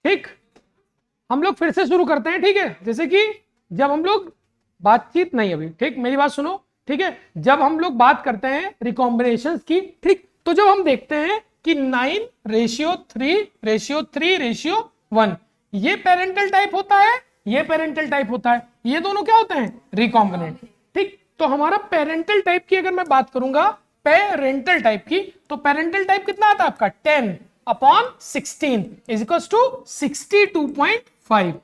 ठीक, हम लोग फिर से शुरू करते हैं। ठीक है, जैसे कि जब हम लोग बातचीत नहीं अभी, ठीक, मेरी बात सुनो। ठीक है, जब हम लोग बात करते हैं रिकॉम्बिनेशंस की, ठीक, तो जब हम देखते हैं कि 9:3:3:1, ये पेरेंटल टाइप होता है, ये पेरेंटल टाइप होता है, ये दोनों क्या होते हैं, रिकॉम्बिनेंट। ठीक, तो हमारा पेरेंटल टाइप की अगर मैं बात करूंगा, पेरेंटल टाइप की, तो पेरेंटल टाइप कितना आता है आपका 10/16 इज इक्वल टू 62.5।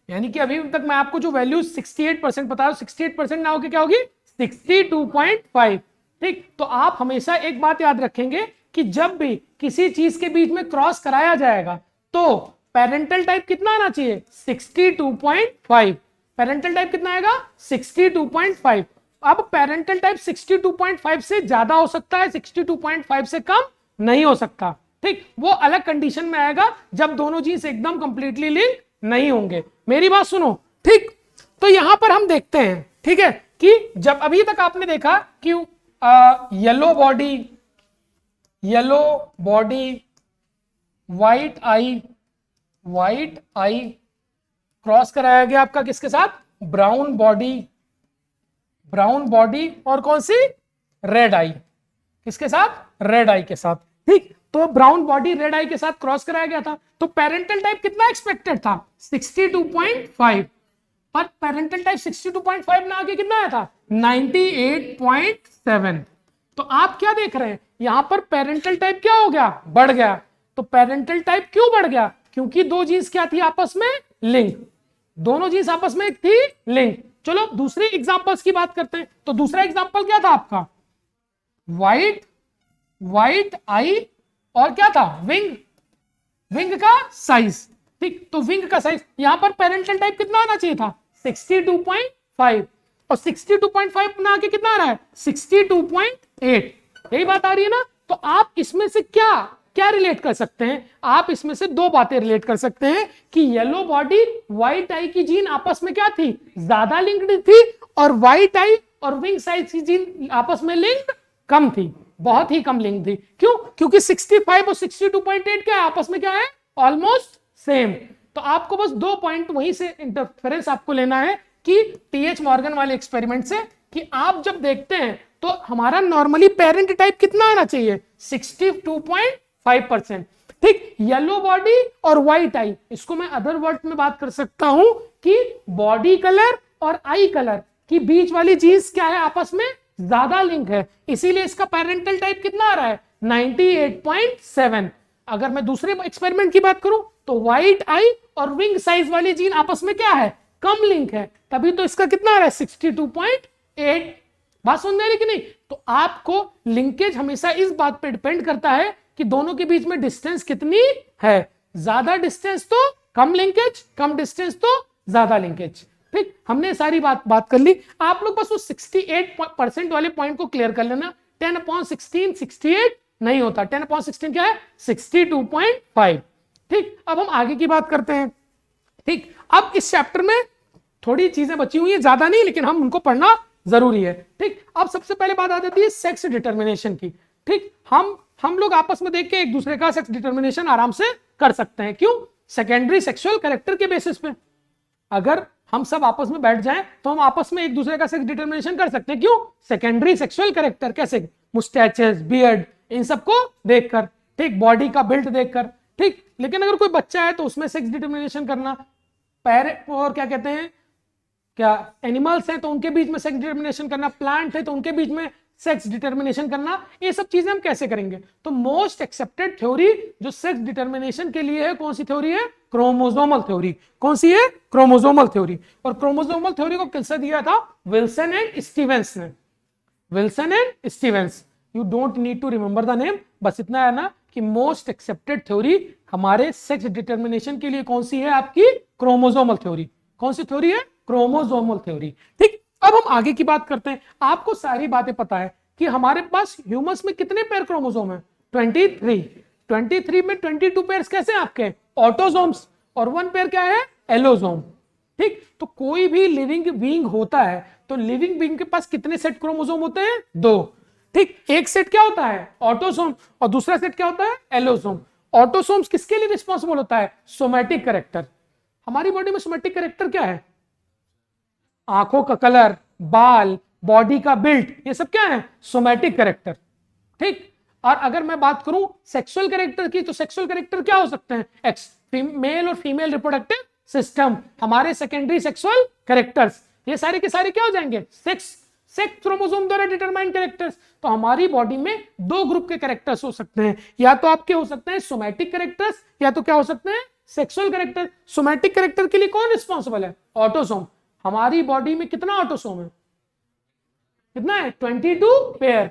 यानी कि अभी तक मैं आपको जो वैल्यू 68% बता रहा हूं, 68% ना होगी क्या होगी 62.5। ठीक, तो आप हमेशा एक बात याद रखेंगे कि जब भी किसी चीज के बीच में क्रॉस कराया जाएगा तो पेरेंटल टाइप कितना आना चाहिए 62.5। पेरेंटल टाइप कितना आएगा 62.5। अब पेरेंटल टाइप 62.5 से ज्यादा हो सकता है, 62.5 से कम नहीं हो सकता। ठीक, वो अलग कंडीशन में आएगा जब दोनों जीन्स एकदम कंप्लीटली लिंक नहीं होंगे। मेरी बात सुनो। ठीक, तो यहां पर हम देखते हैं, ठीक है, कि जब अभी तक आपने देखा कि येलो बॉडी व्हाइट आई क्रॉस कराया गया आपका किसके साथ, ब्राउन बॉडी और कौन सी, रेड आई, किसके साथ, रेड आई के साथ। ठीक, तो ब्राउन बॉडी रेड आई के साथ क्रॉस कराया गया था, तो पेरेंटल टाइप कितना एक्सपेक्टेड था 62.5, पर पेरेंटल टाइप 62.5 ना आके कितना आया था 98.7। तो आप क्या देख रहे हैं यहां पर पेरेंटल टाइप क्या हो गया, बढ़ गया। तो पेरेंटल टाइप क्यों बढ़ गया, क्योंकि दो जीन्स क्या थी आपस में, लिंक, दोनों जीन्स आपस में थी लिंक। चलो दूसरे एग्जांपल्स की बात करते हैं। तो दूसरा एग्जांपल क्या था आपका, व्हाइट आई और क्या था, विंग का साइज। ठीक, तो विंग का साइज यहां पर पेरेंटल टाइप कितना आना चाहिए था 62.5 और 62.5 ना आके कितना आ रहा है 62.8। यही बात आ रही है ना। तो आप इसमें से क्या क्या रिलेट कर सकते हैं, आप इसमें से दो बातें रिलेट कर सकते हैं कि येलो बॉडी व्हाइट आई की जीन आपस में क्या थी, ज्यादा लिंक्ड थी, और व्हाइट आई और विंग साइज की जीन आपस में लिंक्ड कम थी, बहुत ही कम लिंक थी। क्यों, क्योंकि 65 और 62.8 क्या है आपस में, क्या है, ऑलमोस्ट सेम। तो आपको बस दो पॉइंट वहीं से इंटरफेरेंस आपको लेना है कि टीएच मॉर्गन वाले एक्सपेरिमेंट से, कि आप जब देखते हैं तो हमारा नॉर्मली पेरेंट टाइप कितना आना चाहिए 62.5%। ठीक, येलो बॉडी और व्हाइट आई, इसको मैं अदर वर्ड में बात कर सकता हूं कि बॉडी कलर और आई कलर की बीच वाली चीज क्या है, आपस में ज्यादा लिंक है, इसीलिए इसका पेरेंटल टाइप कितना आ रहा है 98.7। अगर मैं दूसरे एक्सपेरिमेंट की बात करूं तो व्हाइट आई और विंग साइज वाली जीन आपस में क्या है, कम लिंक है, तभी तो इसका कितना आ रहा है 62.8। बात सुन रहे कि नहीं। तो आपको लिंकेज हमेशा इस बात पे डिपेंड करता है कि दोनों के बीच में डिस्टेंस कितनी है, ज्यादा डिस्टेंस तो कम लिंकेज, कम डिस्टेंस तो ज्यादा लिंकेज। ठीक, हमने सारी बात कर ली। आप लोग बस उस 68% वाले पॉइंट को क्लियर कर लेना। 10/16 68 नहीं होता, 10/16 क्या है 62.5। ठीक, अब हम आगे की बात करते हैं। ठीक, अब इस चैप्टर में थोड़ी चीजें बची हुई है, ज्यादा नहीं, लेकिन हम उनको पढ़ना जरूरी है। ठीक, अब सबसे पहले बात आ जाती है सेक्स डिटर्मिनेशन की। ठीक, हम लोग आपस में देख के एक दूसरे का सेक्स डिटर्मिनेशन आराम से कर सकते हैं। क्यों, सेकेंडरी सेक्सुअल कैरेक्टर के बेसिस पे अगर हम सब आपस में बैठ जाएं तो हम आपस में एक दूसरे का सेक्स डिटर्मिनेशन कर सकते हैं। क्यों, सेकेंडरी सेक्सुअल कैरेक्टर, कैसे, मुस्टैचेस, बियर्ड, इन सबको देखकर, ठीक, बॉडी का बिल्ड देखकर। ठीक, लेकिन अगर कोई बच्चा है तो उसमें सेक्स डिटर्मिनेशन करना, और क्या कहते हैं, क्या एनिमल्स हैं तो उनके बीच में सेक्स डिटर्मिनेशन करना, प्लांट है तो उनके बीच में सेक्स डिटर्मिनेशन करना, ये सब चीजें हम कैसे करेंगे। तो मोस्ट एक्सेप्टेड थ्योरी जो सेक्स डिटर्मिनेशन के लिए है, कौन सी थ्योरी है, क्रोमोसोमल थ्योरी। कौन सी है, क्रोमोसोमल थ्योरी। और क्रोमोसोमल थ्योरी को किसने दिया था, विल्सन एंड स्टीवेंस ने, Wilson and Stevens. You don't need to remember the name, बस इतना है ना कि मोस्ट एक्सेप्टेड थ्योरी हमारे सेक्स डिटर्मिनेशन के लिए कौन सी है, आपकी क्रोमोसोमल थ्योरी। कौन सी थ्योरी है, क्रोमोसोमल थ्योरी। ठीक, अब हम आगे की बात करते हैं। आपको सारी बातें पता है कि हमारे पास ह्यूमंस में कितने पेयर क्रोमोसोम है 23 में 22 पेयर्स कैसे हैं आपके, ऑटोसोम्स, और 1 पेयर क्या है, एलोसोम। ठीक, तो कोई भी लिविंग बीइंग होता है तो लिविंग बीइंग के पास कितने सेट क्रोमोसोम होते हैं, 2। ठीक, एक सेट क्या होता है, ऑटोसोम, और दूसरा सेट क्या होता है, एलोसोम। ऑटोसोम्स किसके लिए रिस्पॉन्सिबल होता है? Somatic character. हमारी बॉडी में सोमैटिक कैरेक्टर क्या है? आंखों का कलर, बाल, बॉडी का बिल्ट, ये सब क्या है? Somatic character. ठीक। और अगर मैं बात करूं सेक्सुअल कैरेक्टर की, तो सेक्सुअल कैरेक्टर क्या हो सकते हैं? मेल और फीमेल रिप्रोडक्टिव सिस्टम, हमारे सेकेंडरी सेक्सुअल कैरेक्टर्स, ये सारे के सारे क्या हो जाएंगे? सेक्स क्रोमोसोम द्वारा डिटरमाइन कैरेक्टर्स। तो हमारी बॉडी में दो ग्रुप के कैरेक्टर्स हो सकते हैं, या तो आपके हो सकते हैं सोमैटिक कैरेक्टर्स, या तो क्या हो सकते हैं? Sexual character. सोमैटिक कैरेक्टर के लिए कौन रिस्पॉन्सिबल है? ऑटोसोम। हमारी बॉडी में कितना ऑटोसोम है? कितना है? 22 पेयर।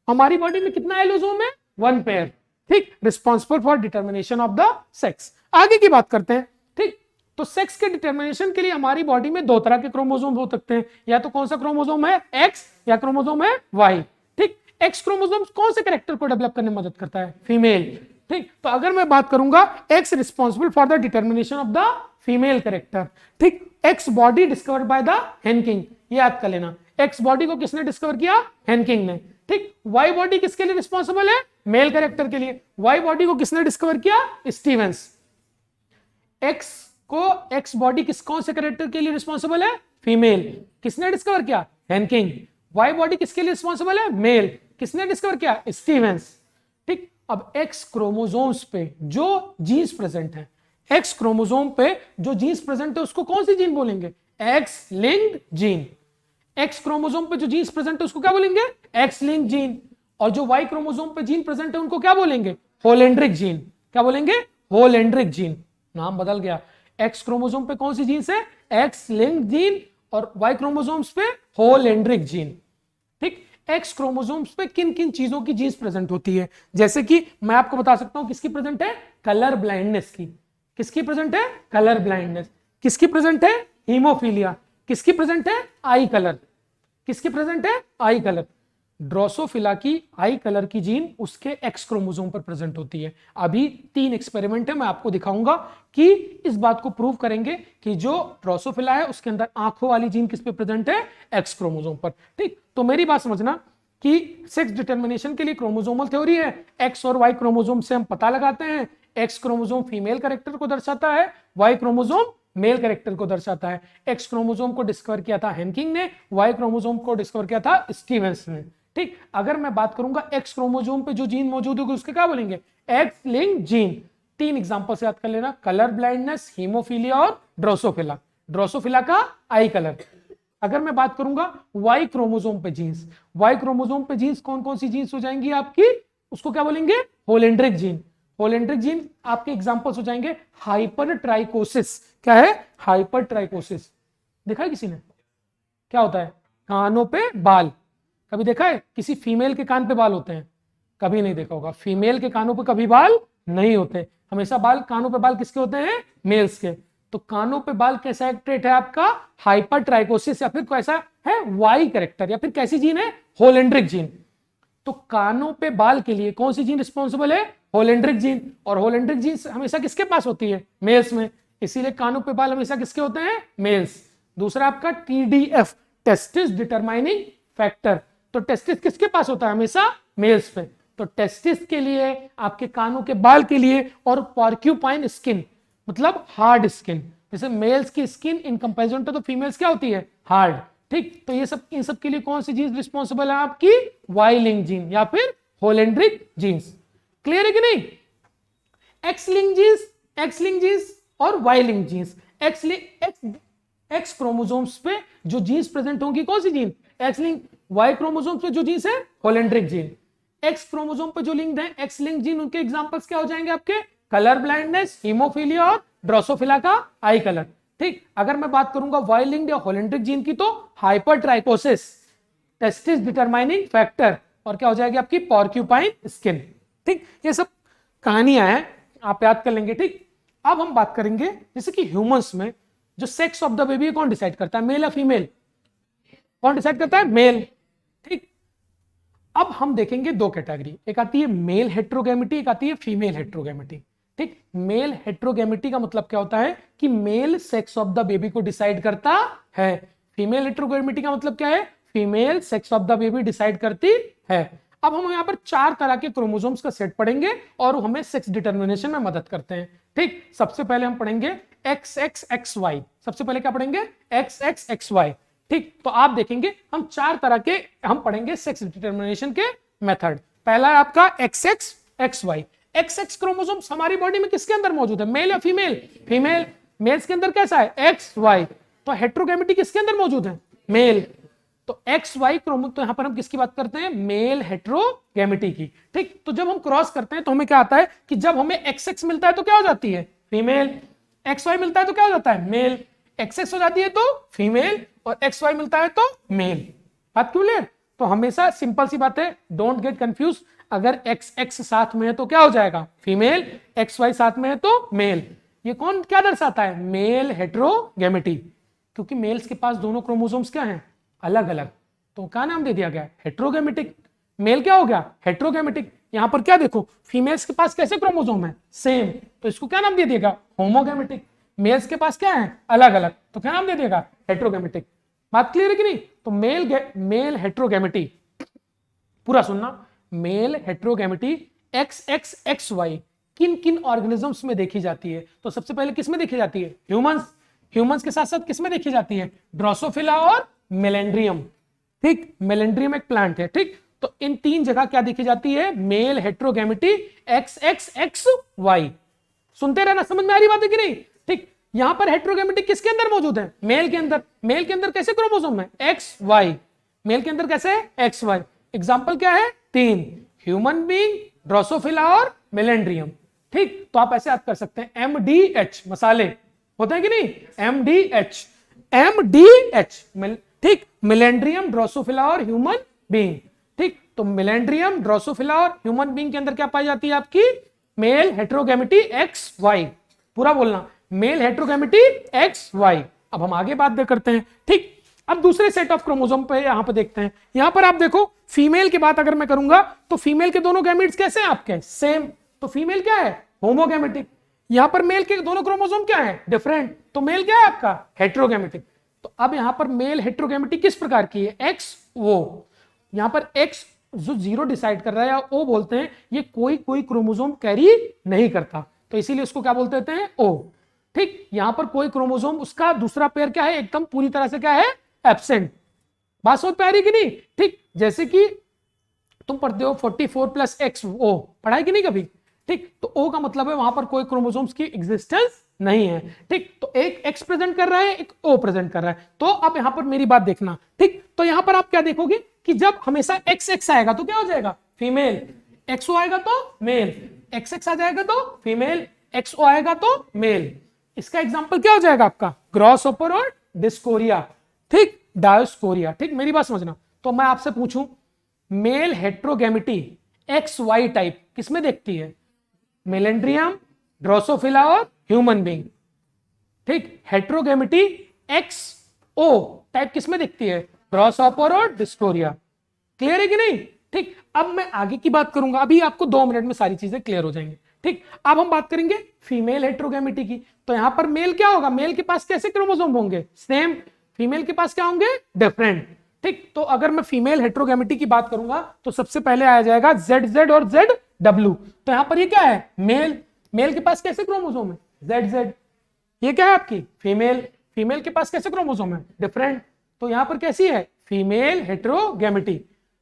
हमारी बॉडी में कितना एलोसोम है? 1 पेयर। ठीक। Responsible for determination of the sex. आगे की बात करते हैं। ठीक। तो सेक्स के डिटर्मिनेशन के लिए हमारी बॉडी में दो तरह के क्रोमोसोम हो सकते हैं, या तो कौन सा क्रोमोसोम है? एक्स, या क्रोमोसोम है वाई। ठीक। एक्स क्रोमोसोम कौन से कैरेक्टर को डेवलप करने में मदद करता है? फीमेल। ठीक। तो अगर मैं बात करूंगा X responsible for the determination of the female character. ठीक। X body discovered by the Henking, ये याद कर लेना। एक्स बॉडी को किसने डिस्कवर किया? हेनकिंग ने। ठीक। वाई बॉडी किसके लिए रिस्पॉन्सिबल है? मेल कैरेक्टर के लिए। वाई बॉडी को किसने डिस्कवर किया? स्टीवेंस। एक्स बॉडी कौन से कैरेक्टर के लिए रिस्पॉन्सिबल है? फीमेल। किसने डिस्कवर किया? हेनकिंग। वाई बॉडी किसके लिए रिस्पॉन्सिबल है? मेल। किसने डिस्कवर किया? स्टीवेंस। ठीक। अब एक्स क्रोमोसोम्स पे जो जीन्स प्रेजेंट है, एक्स क्रोमोसोम पे जो जीन्स प्रेजेंट है उसको कौन सी जीन बोलेंगे? X linked gene. X chromosome पे जो जीन्स प्रेजेंट है उसको क्या बोलेंगे? X linked gene. और जो वाई क्रोमोसोम पे जीन प्रेजेंट है उनको क्या बोलेंगे? Holandric gene. क्या बोलेंगे? Holandric gene. नाम बदल गया। एक्स क्रोमोसोम पे कौन सी जीन्स है? X linked gene. और वाई क्रोमोसोम्स पे होलेंड्रिक जीन। ठीक। एक्स क्रोमोसोम्स पे किन किन चीजों की जीन्स प्रेजेंट होती है? जैसे कि मैं आपको बता सकता हूं किसकी प्रेजेंट है? कलर ब्लाइंडनेस की। किसकी प्रेजेंट है? Colour blindness. किसकी प्रेजेंट है? हीमोफीलिया। किसकी प्रेजेंट है? आई कलर। किसकी प्रेजेंट है? आई कलर। ड्रोसोफिला की आई कलर की जीन उसके एक्स क्रोमोसोम पर प्रेजेंट होती है। अभी 3 एक्सपेरिमेंट है, मैं आपको दिखाऊंगा कि इस बात को प्रूव करेंगे कि जो ड्रोसोफिला है उसके अंदर आंखों वाली जीन किस पे प्रेजेंट है? एक्स क्रोमोसोम पर। ठीक। तो मेरी बात समझना कि सेक्स डिटर्मिनेशन के लिए क्रोमोसोमल थ्योरी है। एक्स और वाई क्रोमोसोम से हम पता लगाते हैं। एक्स क्रोमोसोम फीमेल कैरेक्टर को दर्शाता है, वाई क्रोमोसोम मेल कैरेक्टर को दर्शाता है। एक्स क्रोमोसोम को डिस्कवर किया था हेनकिंग ने, वाई क्रोमोसोम को डिस्कवर किया था स्टीवेंस ने। ठीक। अगर मैं बात करूंगा एक्स क्रोमोसोम पे जो जीन मौजूद होगी उसके क्या बोलेंगे? X linked gene. 3 एग्जांपल से याद कर लेना, कलर ब्लाइंडनेस, हीमोफीलिया और ड्रोसोफिला। ड्रोसोफिला का आई कलर। अगर मैं बात करूंगा वाई क्रोमोसोम पे जीन्स, वाई क्रोमोसोम पे जीन्स कौन कौन सी जीन्स हो जाएंगी आपकी? उसको क्या बोलेंगे? Holandric gene. होलेंड्रिक जीन आपके एग्जांपल्स हो जाएंगे हाइपर ट्राइकोसिस। क्या है? Hyper trichosis. देखा है किसी ने? क्या होता है? कानों पे बाल। कभी देखा है किसी फीमेल के कान पे बाल होते हैं? कभी नहीं देखा होगा। फीमेल के कानों पे कभी बाल नहीं होते, हमेशा बाल कानों पे बाल किसके होते हैं? मेल्स के। तो कानों पे बाल कैसा ट्रेट है आपका? हाइपर ट्राइकोसिस, या फिर कैसा है? वाई कैरेक्टर, या फिर कैसी जीन है? Holandric gene. तो कानों पे बाल के लिए कौन सी जीन रिस्पॉन्सिबल है? Holandric gene. और होलेंड्रिक जीन हमेशा किसके पास होती है? मेल्स में। इसीलिए कानों पे बाल हमेशा किसके होते हैं? मेल्स। दूसरा आपका TDF, टेस्टिस डिटरमाइनिंग फैक्टर। तो टेस्टिस किसके पास होता है? हमेशा मेल्स पे। तो टेस्टिस के लिए, आपके कानों के बाल के लिए, और पॉर्क्यूपाइन स्किन मतलब हार्ड स्किन। जैसे मेल्स की skin in comparison to females क्या होती है? हार्ड। ठीक। तो ये सब, इन सब के लिए कौन सी जीन रिस्पॉन्सिबल है आपकी? वाई लिंक जीन या फिर होलेंड्रिक जीन्स। क्लियर है कि नहीं? एक्स लिंक जीन्स और Y link genes. X chromosomes पे जो जीन्स प्रेजेंट होंगी कौन सी gene? X link. Y chromosomes पे जो जीन्स है? Holandric gene. एक्स क्रोमोसोम पे जो लिंक्ड है एक्स लिंक जीन, उनके एग्जांपल्स क्या हो जाएंगे आपके? कलर ब्लाइंडनेस, हीमोफीलिया और ड्रोसोफिला का आई कलर। ठीक। अगर मैं बात करूंगा वाई लिंक्ड या होलेंड्रिक जीन की, तो hyper trichosis, testis determining factor, और क्या हो जाएगी आपकी? Porcupine skin. ठीक। ये सब कहानियां हैं, आप याद कर लेंगे। ठीक। अब हम बात करेंगे जैसे कि ह्यूमंस में जो सेक्स ऑफ द बेबी कौन डिसाइड करता है? मेल या फीमेल? कौन डिसाइड करता है? मेल। ठीक। अब हम देखेंगे दो कैटेगरी, एक आती है मेल हेट्रोगैमिटी, एक आती है फीमेल हेट्रोगैमिटी। ठीक। मेल हेट्रोगैमिटी का मतलब क्या होता है कि male sex of the baby को डिसाइड करता है। फीमेल हेट्रोगैमिटी का मतलब क्या है? Female sex of the baby decide करती है। अब हम यहाँ पर 4 तरह के क्रोमोसोम्स का सेट पढ़ेंगे और हमें सेक्स डिटरमिनेशन में मदद करते हैं। ठीक, सबसे पहले हम पढ़ेंगे XXXY। सबसे पहले क्या पढ़ेंगे? XXXY। ठीक, तो आप देखेंगे हम 4 तरह के हम पढ़ेंगे सेक्स डिटरमिनेशन के मेथड। पहला है आपका XXXY। XX क्रोमोसोम्स हमारी बॉडी में किसके अंदर मौजूद है? मेल या फीमेल? फीमेल। मेल्स के अंदर कैसा है? XY। तो हेट्रोगैमेटी किसके अंदर मौजूद है? मेल। तो XY क्रोमो, तो यहां पर हम किसकी बात करते हैं? मेल हेट्रोगैमेटी की। ठीक, तो जब हम क्रॉस करते हैं तो हमें क्या आता है कि जब हमें XX मिलता है तो क्या हो जाती है? फीमेल। XY मिलता है तो क्या हो जाता है? मेल। XX हो जाती है तो फीमेल और XY मिलता है तो मेल। बात क्लियर? तो हमेशा सिंपल सी बात है, डोंट गेट कंफ्यूज। अगर XX साथ में है तो क्या हो जाएगा? फीमेल। XY साथ में है तो मेल। ये कौन क्या दर्शाता है? मेल हेट्रोगैमेटी। क्योंकि मेल्स के पास दोनों क्रोमोसोम्स क्या हैं? अलग अलग, तो क्या नाम दे दिया गया? हेट्रोगैमेटिक। मेल क्या हो गया? हेट्रोगैमेटिक। यहां पर क्या देखो, फीमेल्स के पास कैसे क्रोमोसोम है? सेम, तो इसको क्या नाम दे दिएगा? होमोगैमेटिक। मेल्स के पास क्या है? अलग अलग, तो क्या नाम दे देगा? हेट्रोगैमेटिक। बात क्लियर है कि नहीं? तो मेल हेट्रोगैमेटी, पूरा सुनना, मेल हेट्रोगैमेटी XXXY किन किन ऑर्गेनिजम्स में देखी जाती है? तो सबसे पहले किस में देखी जाती है? ह्यूमंस। ह्यूमंस के साथ साथ किस में देखी जाती है? ड्रोसोफिला और मेलेंड्रियम। ठीक, मेलेंड्रियम एक प्लांट है। ठीक, तो इन 3 जगह क्या देखी जाती है? Male heterogamety XXXY। सुनते रहना, समझ में आ रही बात है कि नहीं? ठीक, यहां पर हेट्रोगैमेटी किसके अंदर मौजूद है? मेल के अंदर। मेल के अंदर कैसे क्रोमोसोम है? XY। मेल के अंदर कैसे है? XY। एग्जाम्पल क्या है? 3, ह्यूमन बीइंग, ड्रोसोफिला और मेलेंड्रियम। ठीक, तो आप ऐसे याद कर सकते हैं, MDH मसाले होते हैं कि नहीं? MDH। ठीक, मिलेंड्रियम, ड्रोसोफिला और ह्यूमन बीइंग। ठीक, तो मिलेंड्रियम, ड्रोसोफिला और ह्यूमन बीइंग के अंदर क्या पाई जाती है आपकी? Male heterogamety XY। पूरा बोलना, मेल हेट्रोगैमेटी XY। अब हम आगे बात करते हैं। ठीक, अब दूसरे सेट ऑफ क्रोमोसोम पे यहां पर देखते हैं। यहां पर आप देखो, फीमेल की बात अगर मैं करूंगा तो फीमेल के दोनों गैमेट्स कैसे हैं आपके? सेम। तो फीमेल क्या है? होमोगैमेटिक। यहां पर मेल के दोनों क्रोमोसोम क्या है? डिफरेंट। तो मेल क्या है आपका? हेट्रोगैमेटिक। तो अब यहां पर मेल हेट्रोगैमेटी किस प्रकार की है? XO। यहां पर X जो 0 डिसाइड कर रहा है या O बोलते हैं, ये कोई क्रोमोसोम कैरी नहीं करता, तो इसीलिए उसको क्या बोलते हैं? O। ठीक, यहां पर कोई क्रोमोसोम, उसका दूसरा पेयर क्या है? एकदम पूरी तरह से क्या है? एब्सेंट। बात समझ प्यारी कि नहीं? ठीक, जैसे कि तुम पढ़ते हो 44 + XO, पढ़ाई कि नहीं कभी? ठीक, तो O का मतलब है वहां पर कोई क्रोमोसोम्स की एग्जिस्टेंस नहीं है। ठीक, तो एक X प्रेजेंट कर रहा है, एक O प्रेजेंट कर रहा है। तो अब यहां पर मेरी बात देखना। ठीक, तो यहां पर आप क्या देखोगे कि जब हमेशा XX आएगा तो क्या हो जाएगा? फीमेल। XO आएगा तो मेल। XX आ जाएगा तो फीमेल। XO आएगा तो मेल। इसका एग्जाम्पल क्या हो जाएगा आपका? ग्रॉसहोपर और डिस्कोरिया। ठीक, डायोस्कोरिया। ठीक, मेरी बात समझना। तो मैं आपसे पूछूं, मेल हेट्रोगैमेटी XY टाइप किसमें देखती है? मेलेंड्रियम, ड्रोसोफिला और ह्यूमन बीइंग। ठीक, हेट्रोगैमेटी XO टाइप किसमें दिखती है? ग्रॉसहॉपर और डिस्कोरिया। क्लियर है कि नहीं? ठीक, अब मैं आगे की बात करूंगा, अभी आपको 2 मिनट में सारी चीजें क्लियर हो जाएंगी। ठीक, अब हम बात करेंगे फीमेल हेट्रोगैमेटी की। तो यहां पर मेल क्या होगा? मेल के पास कैसे क्रोमोसोम होंगे? सेम। फीमेल के पास क्या होंगे? डिफरेंट। ठीक, तो अगर मैं फीमेल हेट्रोगैमेटी की बात करूंगा तो सबसे पहले आ जाएगा ZZ और ZW। तो यहां पर ये क्या है? मेल। मेल के पास कैसे क्रोमोसोम है? ZZ। ये क्या है आपकी? फीमेल। फीमेल के पास कैसे क्रोमोसोम है? डिफरेंट। तो यहां पर कैसी है? Female heterogamety.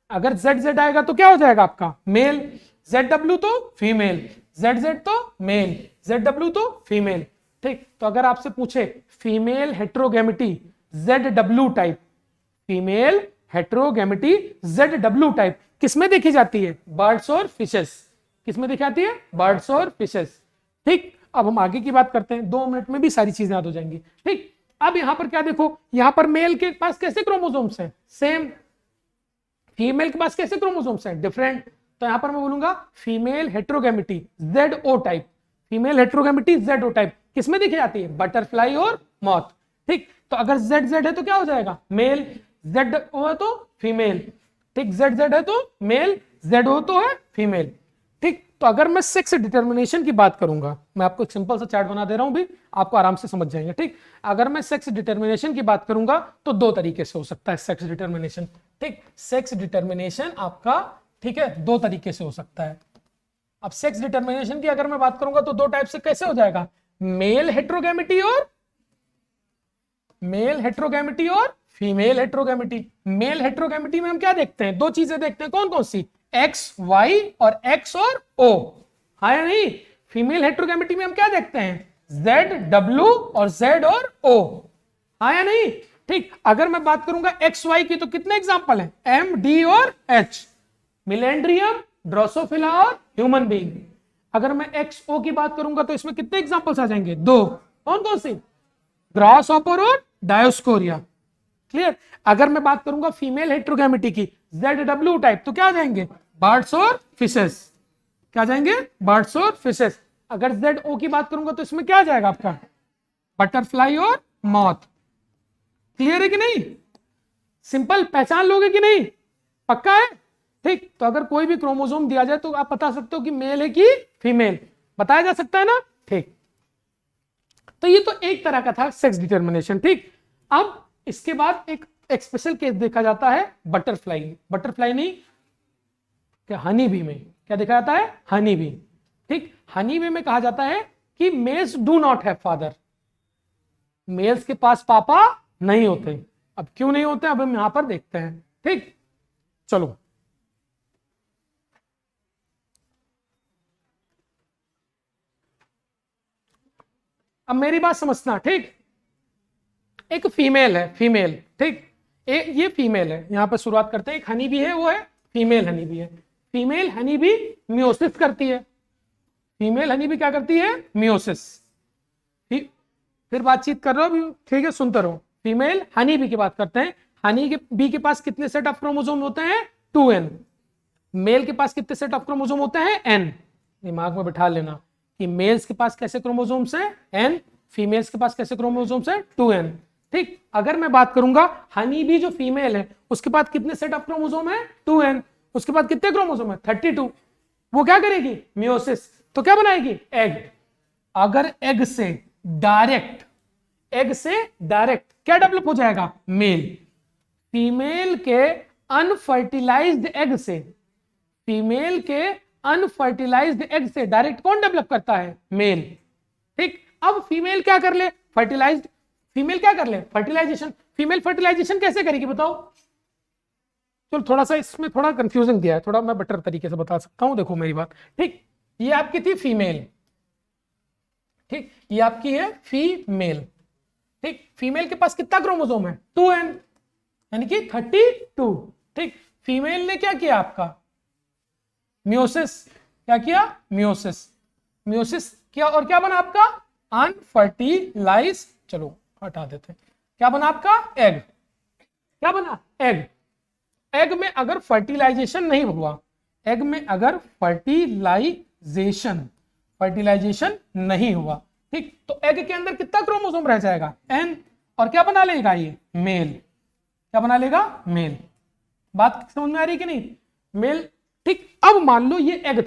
अगर ZZ आएगा तो क्या हो जाएगा आपका? मेल। ZW तो फीमेल, ZZ तो मेल, ZW तो फीमेल। ठीक, तो अगर आपसे पूछे female heterogamety ZW type, female heterogamety ZW type किसमें देखी जाती है? बर्ड्स और फिशेस। किसमें देखी जाती है? बर्ड्स और फिशेस। ठीक, अब हम आगे की बात करते हैं, 2 मिनट में भी सारी चीजें याद हो जाएंगी। ठीक, अब यहां पर क्या देखो, यहां पर मेल के पास कैसे क्रोमोसोम्स हैं? सेम। फीमेल के पास कैसे क्रोमोसोम्स हैं? डिफरेंट। तो यहां पर मैं बोलूंगा female heterogamety ZO type. Female heterogamety ZO type किसमें देखी जाती है? बटरफ्लाई और मॉथ। ठीक, तो अगर ZZ है तो क्या हो जाएगा? मेल। ZO है तो फीमेल। ठीक, ZZ है तो मेल, ZO तो है फीमेल। ठीक, तो अगर मैं सेक्स डिटर्मिनेशन की बात करूंगा, मैं आपको एक सिंपल सा चार्ट बना दे रहा हूं भी, आपको आराम से समझ जाएंगे। ठीक, अगर मैं सेक्स डिटर्मिनेशन की बात करूंगा तो 2 तरीके से हो सकता है सेक्स डिटर्मिनेशन। ठीक, सेक्स डिटर्मिनेशन आपका ठीक है, दो तरीके से हो सकता है। अब सेक्स डिटर्मिनेशन की अगर मैं बात करूंगा तो दो टाइप से कैसे हो जाएगा, मेल हेट्रोगैमिटी और फीमेल हेट्रोगैमिटी। मेल हेट्रोगैमिटी में हम क्या देखते हैं, दो चीजें देखते हैं, कौन कौन सी, एक्स वाई और एक्स और ओ, हाँ या नहीं। फीमेल हेट्रोगैमिटी में हम क्या देखते हैं, जेड डब्ल्यू और जेड और ओ, हाँ या नहीं। ठीक, अगर मैं बात करूंगा एक्स वाई की तो कितने एग्जांपल हैं, एम डी और एच, मिलेंड्रियम, ड्रोसोफिला और ह्यूमन बीइंग। अगर मैं एक्स ओ की बात करूंगा तो इसमें कितने एग्जांपल्स आ जाएंगे, दो, कौन कौन सी, ग्रास हॉपर और डायोस्कोरिया। क्लियर। अगर मैं बात करूंगा फीमेल हेट्रोगैमिटी की, जेड डब्ल्यू टाइप, तो क्या आ जाएंगे, बर्ड्स और फिशेस, क्या आ जाएंगे, बर्ड्स और फिशेस। अगर जेड ओ की बात करूंगा तो इसमें क्या आ जाएगा आपका, बटरफ्लाई और मॉथ। क्लियर है कि नहीं, सिंपल, पहचान लोगे कि नहीं, पक्का है। ठीक, तो अगर कोई भी क्रोमोसोम दिया जाए तो आप बता सकते हो कि मेल है कि फीमेल, बताया जा सकता है ना। ठीक, तो ये तो एक तरह का था सेक्स डिटर्मिनेशन। ठीक, अब इसके बाद एक स्पेशल केस देखा जाता है बटरफ्लाई नहीं, क्या हनी बी में क्या देखा जाता है, हनी बी। ठीक, हनी बी में कहा जाता है कि males do not have father, males के पास पापा नहीं होते। अब क्यों नहीं होते, अब हम यहां पर देखते हैं। ठीक, चलो अब मेरी बात समझना। ठीक, एक फीमेल है, फीमेल, ठीक, ये फीमेल है, यहां पर शुरुआत करते हैं। एक हनी बी है, वो है फीमेल हनी बी है। फीमेल हनी बी मियोसिस करती है, फीमेल हनी बी क्या करती है, मियोसिस। फिर बातचीत कर रहा हूं, ठीक है, सुनते रहो। फीमेल हनी बी की बात करते हैं। हनी के बी के पास कितने सेट ऑफ क्रोमोसोम होते हैं, 2n। मेल के पास कितने सेट ऑफ क्रोमोसोम होते हैं, n। दिमाग में बिठा लेना कि मेल्स के पास कैसे क्रोमोसोम्स हैं, n, फीमेल्स के पास कैसे क्रोमोसोम्स हैं, 2n। ठीक, अगर मैं बात करूंगा हनी बी जो फीमेल है उसके पास कितने सेट ऑफ क्रोमोसोम है, 2n। उसके बाद कितने क्रोमोसोम है, 32। वो क्या करेगी, मियोसिस, तो क्या बनाएगी, एग। अगर एग से डायरेक्ट क्या डेवलप हो जाएगा, मेल। फीमेल के अनफर्टिलाइज्ड एग से, फीमेल के अनफर्टिलाइज्ड एग से डायरेक्ट कौन डेवलप करता है, मेल। ठीक, अब फीमेल क्या कर ले, फीमेल क्या कर ले, फर्टिलाइजेशन। फीमेल फर्टिलाइजेशन कैसे करेगी बताओ, चलो थोड़ा सा इसमें थोड़ा कंफ्यूजन दिया है, थोड़ा मैं बेटर तरीके से बता सकता हूं, देखो मेरी बात। ठीक, ये आपकी थी फीमेल, ठीक, ये आपकी है फीमेल। ठीक, फीमेल के पास कितना क्रोमोसोम है, 2n, यानी कि 32। ठीक, फीमेल ने क्या किया आपका, मियोसिस, क्या किया, मियोसिस किया, और क्या बना आपका, अनफर्टिलाइज, चलो हटा देते हैं, क्या बना आपका, एग। क्या बना, एग। एग में अगर फर्टिलाइजेशन नहीं हुआ, एग में अगर फर्टिलाइजेशन नहीं हुआ, ठीक, तो एग के अंदर कितना क्रोमोसोम रह जाएगा, n, और क्या बना लेगा ये, मेल। क्या बना लेगा, मेल। बात समझ में आ रही कि नहीं, मेल। ठीक, अब मान लो ये एग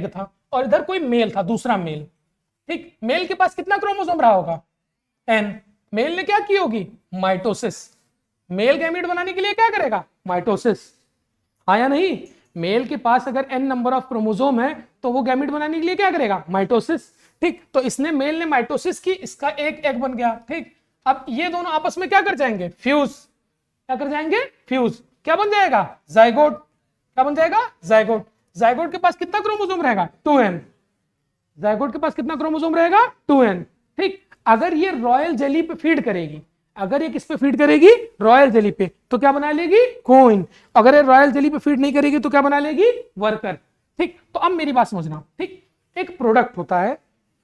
था और इधर कोई मेल था, दूसरा मेल। ठीक, मेल के पास कितना क्रोमोसोम रहा होगा, n। मेल ने क्या की होगी, माइटोसिस। मेल गैमीट बनाने के लिए क्या करेगा, माइटोसिस, हाँ या नहीं। मेल के पास अगर n नंबर ऑफ क्रोमोसोम है तो वो गैमीट बनाने के लिए क्या करेगा, माइटोसिस। ठीक, तो इसने, मेल ने माइटोसिस की, इसका एक एग बन गया। ठीक, अब ये दोनों आपस में क्या कर जाएंगे, फ्यूज। क्या कर जाएंगे, फ्यूज। क्या बन जाएगा, जाइगोट। क्या बन जाएगा, जाइगोट। जाइगोट के पास कितना क्रोमोसोम रहेगा, 2n। जाइगोट के पास कितना क्रोमोसोम रहेगा, 2n। ठीक, अगर ये रॉयल जेली पे फीड करेगी, अगर ये किस पे फीड करेगी, रॉयल जेली पे, तो क्या बना लेगी, कोइन। अगर ये रॉयल जेली पे फीड नहीं करेगी तो क्या बना लेगी, वर्कर। ठीक, तो अब मेरी बात समझना। ठीक, एक प्रोडक्ट होता है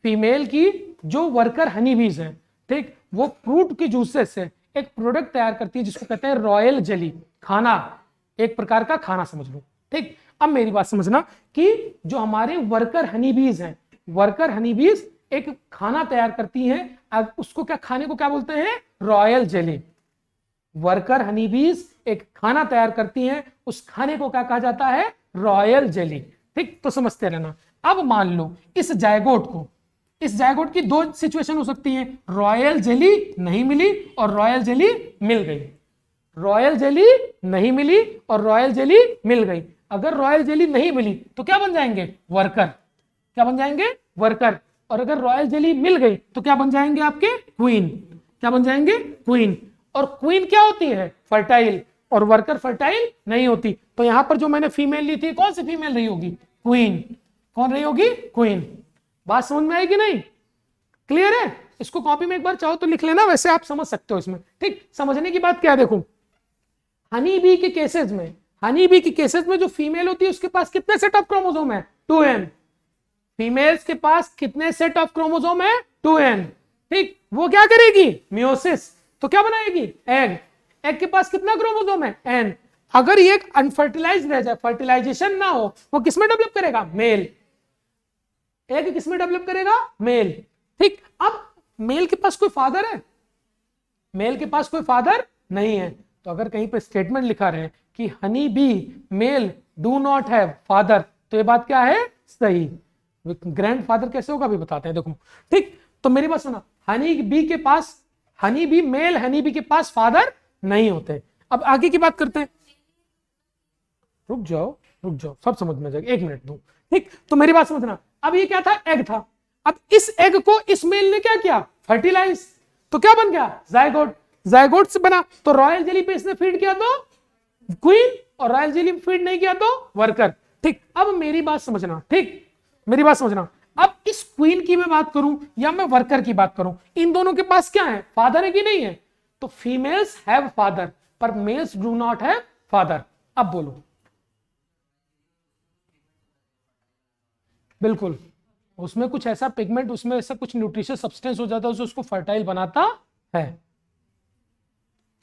फीमेल की जो वर्कर हनी बीज है, ठीक, वो फ्रूट के जूसेस से एक प्रोडक्ट तैयार करती है जिसको कहते हैं रॉयल जेली। खाना, एक प्रकार का खाना समझ लो। ठीक, अब मेरी बात समझना कि जो हमारे वर्कर हनी बीज हैं, वर्कर हनी बीज एक खाना तैयार करती हैं, अब उसको क्या, खाने को क्या बोलते हैं, रॉयल जेली। वर्कर हनी बीज एक खाना तैयार करती हैं, उस खाने को क्या कहा जाता है, रॉयल जेली। ठीक, तो समझते रहना। अब मान लो इस जायगोट की दो सिचुएशन हो सकती है, रॉयल जेली नहीं मिली और रॉयल जेली मिल गई, रॉयल जेली नहीं मिली और रॉयल जेली मिल गई। अगर रॉयल जेली नहीं मिली तो क्या बन जाएंगे? वर्कर। क्या बन जाएंगे? वर्कर। और अगर रॉयल जेली मिल गई तो क्या बन जाएंगे आपके? क्वीन। क्या बन जाएंगे? क्वीन। और क्वीन क्या होती है? फर्टाइल। और वर्कर फर्टाइल नहीं होती। तो यहां पर जो मैंने फीमेल ली थी, कौन सी फीमेल रही होगी? क्वीन। कौन रही होगी? क्वीन। बात समझ में आएगी नहीं? क्लियर है? इसको कॉपी में एक बार चाहो तो लिख लेना, वैसे आप समझ सकते हो इसमें। ठीक, समझने की बात क्या है, देखो हनी बी के केसेस में, हनी बी के केसेस में जो फीमेल होती है उसके पास कितने सेट ऑफ क्रोमोसोम है? 2n। फीमेल्स के पास कितने सेट ऑफ क्रोमोसोम है? 2n। ठीक, वो क्या करेगी? मियोसिस। तो क्या बनाएगी? एग। एग के पास कितना क्रोमोसोम है? n। अगर ये अनफर्टिलाइज रह जाए, फर्टिलाइजेशन ना हो, वो किसमें डेवलप करेगा? मेल। एग किसमें डेवलप करेगा? मेल। ठीक, अब मेल के पास कोई फादर है? मेल के पास कोई फादर नहीं है। तो अगर कहीं पे स्टेटमेंट लिखा रहे कि honey bee male do not have father, तो ये बात क्या है? सही। ग्रैंड फादर कैसे होगा अभी बताते हैं, देखो। ठीक, तो मेरी बात सुना, हनी बी के पास, honey bee male honey bee के पास फादर नहीं होते। अब आगे की बात करते हैं। रुक जाओ, रुक जाओ, सब समझ में जाएगा, 1 मिनट दो। ठीक, तो मेरी बात समझना, अब ये क्या था? एग था। अब इस एग को इस मेल ने क्या किया? फर्टिलाइज। तो क्या बन गया? जायगोट। जायगोट से बना, तो रॉयल जेली पे इसने फीड किया तो क्वीन, और रॉयल जेली पे फीड नहीं किया तो वर्कर। ठीक, अब मेरी बात समझना, ठीक, मेरी बात समझना। अब इस क्वीन की मैं बात करूं या मैं वर्कर की बात करूं, इन दोनों के पास क्या है? फादर है कि नहीं है? तो फीमेल्स हैव फादर पर males do not have father. अब बोलो। बिल्कुल, उसमें कुछ ऐसा पिगमेंट, उसमें ऐसा कुछ न्यूट्रिशियस सब्सटेंस हो जाता है जो उसको फर्टाइल बनाता है।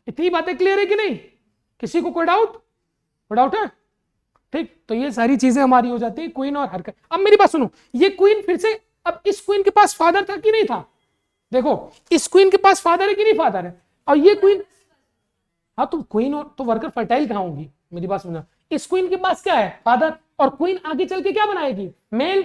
इतनी बातें क्लियर है कि नहीं? किसी को कोई डाउट? कोई डाउट है? ठीक, तो ये सारी चीजें हमारी हो जाती है क्वीन और हरकत। अब मेरी बात सुनो, ये क्वीन फिर से, अब इस क्वीन के पास फादर था कि नहीं था? देखो, इस क्वीन के पास फादर है कि नहीं? फादर है। और ये क्वीन, हाँ, तो क्वीन और तो वर्कर फर्टाइल कहां होंगी? मेरी बात सुनना, इस क्वीन के पास क्या है? फादर। और क्वीन आगे चल के क्या बनाएगी? मेल।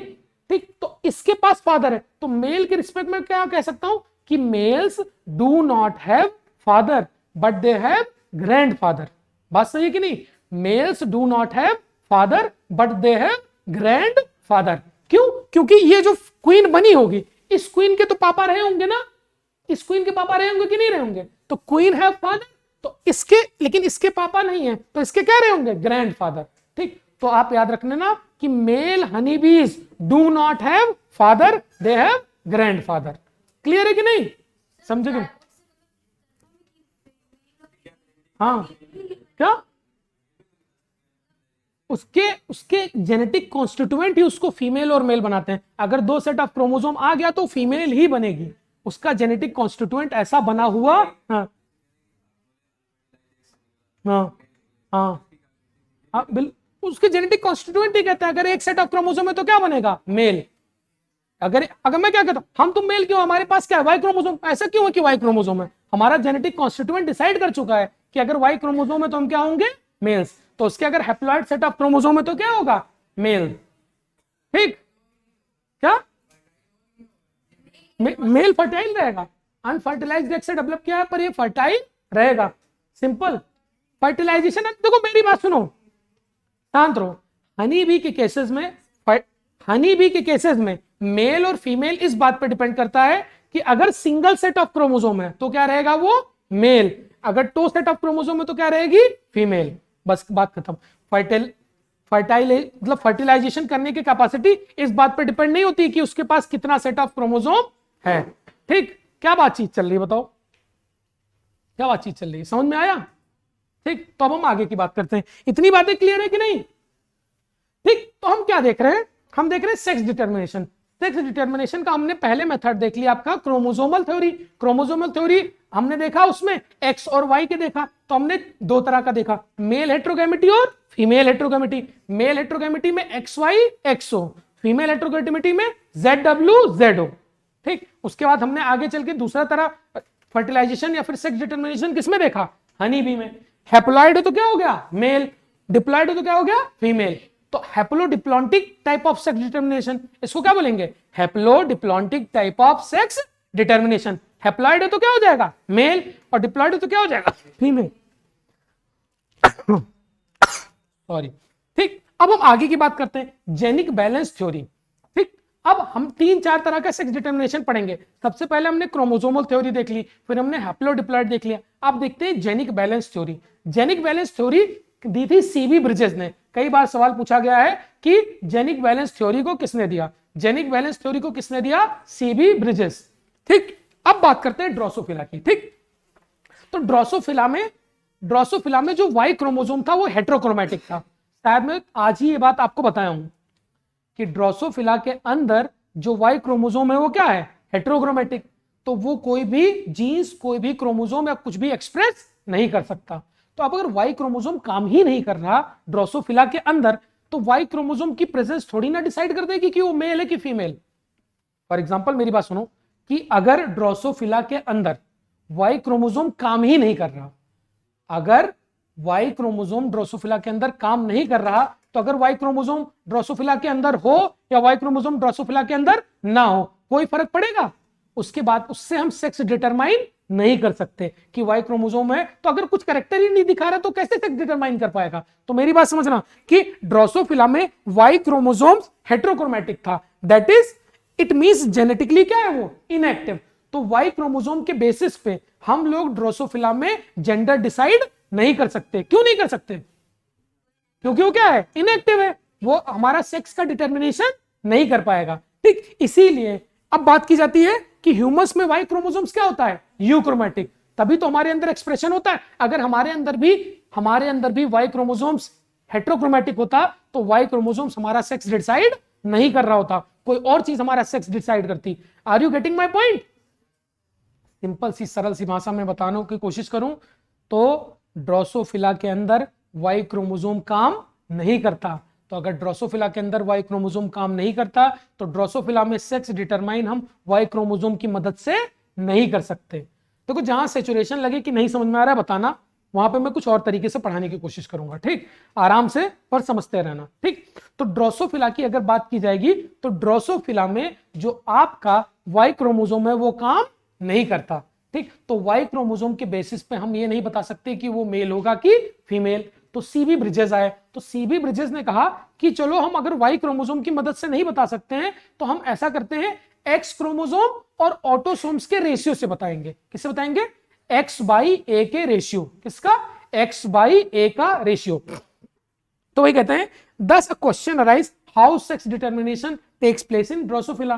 ठीक, तो इसके पास फादर है, तो मेल के रिस्पेक्ट में क्या कह सकता हूं कि males do not have father but they have grandfather. बात सही है कि नहीं? Males do not have father but they have grandfather. क्यों? क्योंकि ये जो क्वीन बनी होगी, इस क्वीन के तो पापा रहे होंगे ना? इस क्वीन के पापा रहे होंगे कि नहीं रहे होंगे? तो क्वीन हैव फादर, तो इसके, लेकिन इसके पापा नहीं है, तो इसके क्या रहे होंगे? Grand father. ठीक, तो आप याद रखने ना कि मेल हनी बीज do not have father, they have grand father. Clear है कि नहीं? समझे कि? हाँ, क्या? उसके उसके जेनेटिक कॉन्स्टिट्यूएंट ही उसको फीमेल और मेल बनाते हैं। अगर 2 सेट ऑफ क्रोमोसोम आ गया तो फीमेल ही बनेगी, उसका जेनेटिक कॉन्स्टिट्यूएंट ऐसा बना हुआ। हाँ हाँ हाँ हाँ, उसके जेनेटिक कॉन्स्टिट्यूएंट ही कहते हैं। अगर 1 सेट ऑफ क्रोमोसोम है तो क्या बनेगा? मेल। अगर अगर मैं क्या कहता हूं, हम तुम मेल क्यों? हमारे पास क्या है? Y chromosome. ऐसा क्यों है कि वाई क्रोमोसोम है? हमारा जेनेटिक कॉन्स्टिट्यूएंट डिसाइड कर चुका है कि अगर वाई क्रोमोसोम है तो हम क्या होंगे? मेल्स। तो उसके अगर हैप्लॉइड सेट ऑफ क्रोमोसोम है तो क्या होगा? मेल। ठीक, क्या? मेल फर्टाइल रहेगा। अनफर्टिलाइज्ड एग से डेवलप किया है पर ये फर्टाइल रहेगा। सिंपल। फर्टिलाइजेशन, देखो मेरी बात सुनो, शांत रहो। हनी बी के केसेस में, हनी बी के केसेस में मेल और फीमेल इस बात पर डिपेंड करता है कि अगर सिंगल सेट ऑफ क्रोमोसोम है तो क्या रहेगा? वो मेल। अगर 2 सेट ऑफ क्रोमोसोम है तो क्या रहेगी? फीमेल। बस बात खत्म। मतलब फर्टिलाइजेशन करने की कैपेसिटी इस बात पर डिपेंड नहीं होती कि उसके पास कितना सेट ऑफ क्रोमोसोम है। ठीक, क्या बातचीत चल रही है बताओ? क्या बातचीत चल रही है? समझ में आया? ठीक, तो अब हम आगे की बात करते हैं। इतनी बातें क्लियर है कि नहीं? ठीक, तो हम क्या देख रहे हैं? हम देख रहे हैं सेक्स डिटर्मिनेशन। सेक्स डिटर्मिनेशन का हमने पहले मेथड देख लिया, आपका क्रोमोसोमल थ्योरी। क्रोमोसोमल थ्योरी हमने देखा, उसमें एक्स और वाई के देखा, तो हमने 2 तरह का देखा, मेल हेट्रोगैमेटी और फीमेल हेट्रोगैमेटी। मेल हेट्रोगैमेटी में एक्स वाई एक्सओ, फीमेल हेट्रोगैमेटी में जेड डब्ल्यू जेडओ। ठीक, उसके बाद हमने आगे चल के दूसरा तरह फर्टिलाइजेशन या फिर सेक्स डिटर्मिनेशन किसमें देखा? हनी बी में। हैप्लॉइड हो तो क्या हो गया? मेल। डिप्लॉइड हो तो क्या हो गया? फीमेल। तो haplodiplontic type of sex determination, इसको क्या बोलेंगे? Haplodiplontic type of sex determination. Haploid है तो क्या हो जाएगा? मेल, और डिप्लॉइड है तो क्या हो जाएगा? फीमेल। सॉरी। ठीक, अब हम आगे की बात करते हैं, जेनिक बैलेंस थ्योरी। ठीक, अब हम 3-4 तरह का सेक्स डिटर्मिनेशन पढ़ेंगे। सबसे पहले हमने क्रोमोसोमल थ्योरी देख ली, फिर हमने हैप्लोडिप्लॉइड देख लिया। अब देखते हैं genic balance theory. Genic balance theory दी थी सीबी ब्रिजेस ने। कई बार सवाल पूछा गया है कि जेनिक बैलेंस थ्योरी को किसने दिया। जेनिक बैलेंस थ्योरी को किसने दिया? CB bridges. ठीक, अब बात करते हैं ड्रोसोफिला की। ठीक, तो ड्रोसोफिला में जो वाई क्रोमोसोम था वो हेट्रोक्रोमैटिक था। शायद मैं आज ही ये बात आपको बताया हूं कि ड्रोसोफिला के अंदर जो वाई क्रोमोसोम है वो क्या है? हेट्रोक्रोमैटिक। तो वो कोई भी जीन्स, कोई भी क्रोमोसोम या कुछ भी एक्सप्रेस नहीं कर सकता। तो अब अगर वाई क्रोमोसोम काम ही नहीं कर रहा ड्रोसोफिला के अंदर, तो वाई क्रोमोसोम की प्रेजेंस थोड़ी ना डिसाइड कर देगी कि वो मेल है कि फीमेल। फॉर एग्जाम्पल मेरी बात सुनो कि अगर ड्रोसोफिला के अंदर वाई क्रोमोसोम काम ही नहीं कर रहा, अगर वाई क्रोमोसोम ड्रोसोफिला के अंदर काम नहीं कर रहा, तो अगर वाई क्रोमोसोम ड्रोसोफिला के अंदर हो या वाई क्रोमोसोम ड्रोसोफिला के अंदर ना हो, कोई फर्क पड़ेगा? उसके बाद उससे हम सेक्स डिटरमाइन नहीं कर सकते कि वाई क्रोमोसोम है, तो अगर कुछ कैरेक्टर ही नहीं दिखा रहा तो कैसे सेक्स डिटरमाइन कर पाएगा? तो मेरी बात समझना कि ड्रोसोफिला में वाई क्रोमोसोम हेट्रोक्रोमैटिक था, that is it means genetically क्या है वो? इनएक्टिव। तो वाई क्रोमोसोम के बेसिस पे हम लोग ड्रोसोफिला में जेंडर डिसाइड नहीं कर सकते। क्यों नहीं कर सकते? क्योंकि वो क्या है? इनएक्टिव है, वो हमारा सेक्स का डिटर्मिनेशन नहीं कर पाएगा। ठीक, इसीलिए अब बात की जाती है कि ह्यूमस में वाई क्रोमोसोम्स क्या होता है? यूक्रोमैटिक। तभी तो हमारे अंदर एक्सप्रेशन होता है। अगर हमारे अंदर भी वाई क्रोमोसोम्स हेट्रोक्रोमैटिक होता तो वाई क्रोमोसोम्स हमारा सेक्स डिसाइड नहीं कर रहा होता, कोई और चीज हमारा सेक्स डिसाइड करती। Are you getting my point? Simple सी सरल सी भाषा में बताने की कोशिश करूं तो ड्रोसोफिला के अंदर वाई क्रोमोसोम काम नहीं करता। तो अगर ड्रोसोफिला के अंदर वाई क्रोमोसोम काम नहीं करता तो ड्रोसोफिला में सेक्स डिटरमाइन हम वाई क्रोमोसोम की मदद से नहीं कर सकते। देखो, जहां सैचुरेशन लगे कि नहीं समझ में आ रहा है बताना, वहां पे मैं कुछ और तरीके से पढ़ाने की कोशिश करूंगा। ठीक, आराम से पर समझते रहना। ठीक, तो ड्रोसोफिला की अगर बात की जाएगी तो ड्रोसोफिला में जो आपका वाई क्रोमोसोम है वो काम नहीं करता। ठीक, तो वाई क्रोमोसोम के बेसिस पे हम ये नहीं बता सकते कि वो मेल होगा कि फीमेल। तो सीबी ब्रिजेस आए, तो सीबी ब्रिजेस ने कहा कि चलो हम अगर वाई क्रोमोसोम की मदद से नहीं बता सकते हैं तो हम ऐसा करते हैं, एक्स क्रोमोसोम और ऑटोसोम्स के रेशियो से बताएंगे। किससे बताएंगे? एक्स बाई ए के रेशियो। किसका? एक्स बाई ए का रेशियो। तो वही कहते हैं, this question arise how sex determination takes place in Drosophila.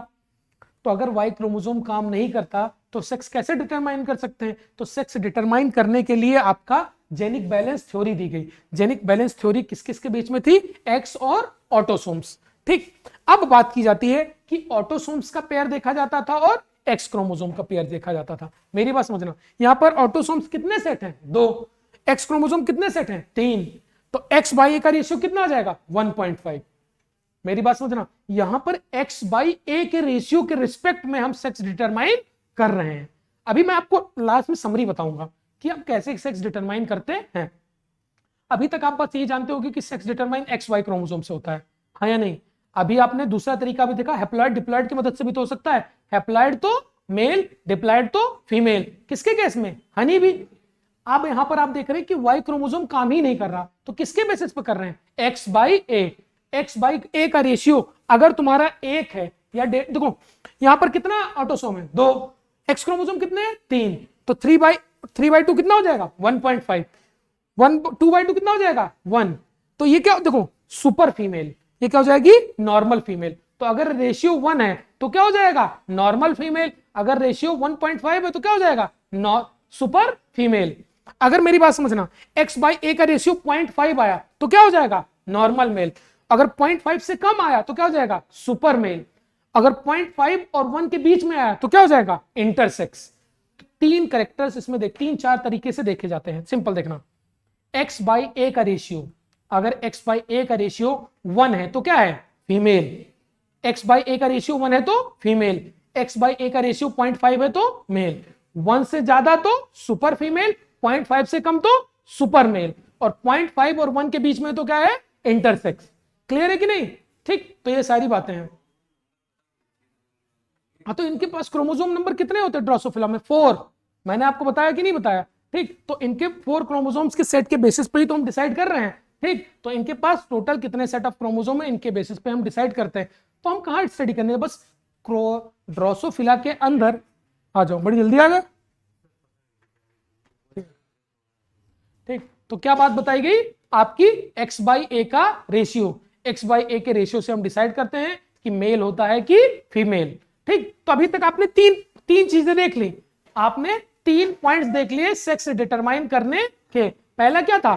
तो अगर वाई क्रोमोसोम काम नहीं करता तो सेक्स कैसे डिटरमाइन कर सकते हैं? तो सेक्स डिटरमाइन करने के लिए आपका जेनिक बैलेंस थ्योरी दी गई। जेनिक बैलेंस थ्योरी किस किस के बीच में थी? एक्स और ऑटोसोम्स। ठीक, अब बात की जाती है कि ऑटोसोम्स का पेयर देखा जाता था और एक्स क्रोमोसोम का पेयर देखा जाता था। मेरी बात समझना, यहां पर ऑटोसोम्स कितने सेट हैं? 2। एक्स क्रोमोसोम कितने सेट हैं? 3। तो एक्स बाई ए का रेशियो कितना आ जाएगा? 1.5। मेरी बात समझना, यहां पर एक्स बाई ए के रेशियो के रिस्पेक्ट में हम सेक्स डिटरमाइन कर रहे हैं। अभी मैं आपको लास्ट में समरी बताऊंगा कि आप कैसे सेक्स डिटरमाइन करते हैं। अभी तक आप बस ये जानते होगे कि sex determine X Y chromosome से होता है, हाँ या नहीं? अभी आपने दूसरा तरीका भी देखा, हैप्लॉइड डिप्लॉइड की मदद से भी तो हो सकता है। हैप्लॉइड तो मेल, डिप्लॉइड तो फीमेल। किसके केस में? हनी भी। अब यहां पर आप देख रहे हैं कि वाई क्रोमोसोम काम ही नहीं कर रहा, तो किसके बेसिस पर कर रहे हैं? X by A. X by A का रेशियो अगर तुम्हारा 1 है या देखो यहां पर कितना ऑटोसोम है? 2। एक्स क्रोमोसोम कितने हैं? 3। तो 3/2 कितना हो जाएगा? 1.5। 2/2 कितना हो जाएगा? 1। तो ये क्या देखो, सुपर फीमेल। ये क्या हो जाएगी? Normal female. तो अगर रेशियो 1 है तो क्या हो जाएगा? Normal female. अगर रेशियो 1.5 है तो क्या हो जाएगा? Super female. अगर मेरी बात समझना, एक्स बाई ए का रेशियो 0.5 आया तो क्या हो जाएगा? Normal male. अगर 0.5 से कम आया तो क्या हो जाएगा? Super male. अगर 0.5 और 1 के बीच में आया तो क्या हो जाएगा? इंटरसेक्स। 3 कैरेक्टर्स इसमें 3-4 तरीके से देखे जाते हैं। सिंपल देखना, एक्स बाई ए का रेशियो, अगर एक्स बाई ए का रेशियो 1 है तो क्या है? फीमेल। एक्स बाई ए का रेशियो 1 है तो फीमेल। एक्स बाई ए का रेशियो 0.5 है तो मेल। 1 से ज्यादा तो सुपर फीमेल, 0.5 से कम तो सुपर मेल, और 0.5 और 1 के बीच में तो क्या है? इंटरसेक्स। क्लियर है कि नहीं? ठीक, तो ये सारी बातें हैं। हाँ, तो इनके पास क्रोमोसोम नंबर कितने होते हैं ड्रोसोफिला में? 4। मैंने आपको बताया कि नहीं बताया? ठीक, तो इनके 4 क्रोमोसोम्स के सेट के बेसिस पे ही तो हम डिसाइड कर रहे हैं ठीक, तो इनके पास टोटल कितने सेट ऑफ क्रोमोसोम है, इनके बेसिस पे हम डिसाइड करते हैं। तो हम कहाँ स्टडी करने, बस ड्रोसोफिला के अंदर आ जाओ, बड़ी जल्दी आ गए। ठीक, तो क्या बात बताई गई आपकी, x/a का रेशियो, x/a के रेशियो से हम डिसाइड करते हैं कि मेल होता है कि फीमेल। ठीक, तो अभी तक आपने तीन चीजें देख ली, आपने 3 पॉइंट्स देख लिए सेक्स डिटरमाइन करने के। पहला क्या था,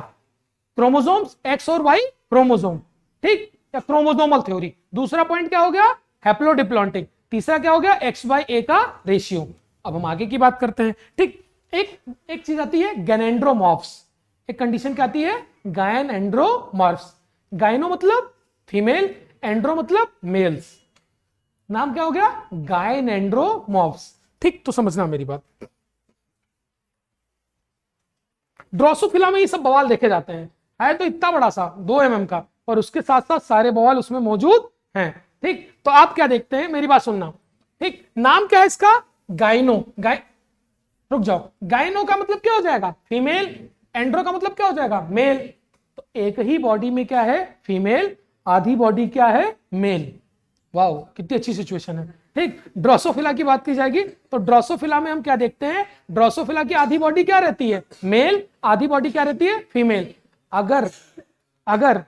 क्रोमोसोम्स, एक्स और वाई क्रोमोसोम, ठीक, या क्रोमोसोमल थ्योरी। दूसरा पॉइंट क्या हो गया, हैप्लोडिप्लॉन्टिक। तीसरा क्या हो गया, x/a का रेशियो। अब हम आगे की बात करते हैं। ठीक, एक चीज आती है गैनेंड्रोमॉर्फ्स, एक कंडीशन क्या आती है, गायनेंड्रोमॉर्फ्स। गायनो मतलब फीमेल, एंड्रो मतलब मेल्स, नाम क्या हो गया, गायनेंड्रोमॉर्फ्स। ठीक, तो समझना मेरी बात, ड्रोसोफिला में ये सब बवाल देखे जाते हैं, है तो इतना बड़ा सा 2 mm का, और उसके साथ साथ सारे बवाल उसमें मौजूद हैं। ठीक, तो आप क्या देखते हैं, मेरी बात सुनना। ठीक, नाम क्या है इसका, गाइनो, रुक जाओ, गाइनो का मतलब क्या हो जाएगा, फीमेल, एंड्रो का मतलब क्या हो जाएगा, मेल। तो एक ही बॉडी में क्या है, फीमेल, आधी बॉडी क्या है, मेल। वाओ, कितनी अच्छी सिचुएशन है। ठीक, ड्रोसोफिला की बात की जाएगी तो ड्रोसोफिला में हम क्या देखते हैं, ड्रोसोफिला की आधी बॉडी क्या रहती है, मेल, आधी बॉडी क्या रहती है, फीमेल। अगर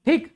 ठीक,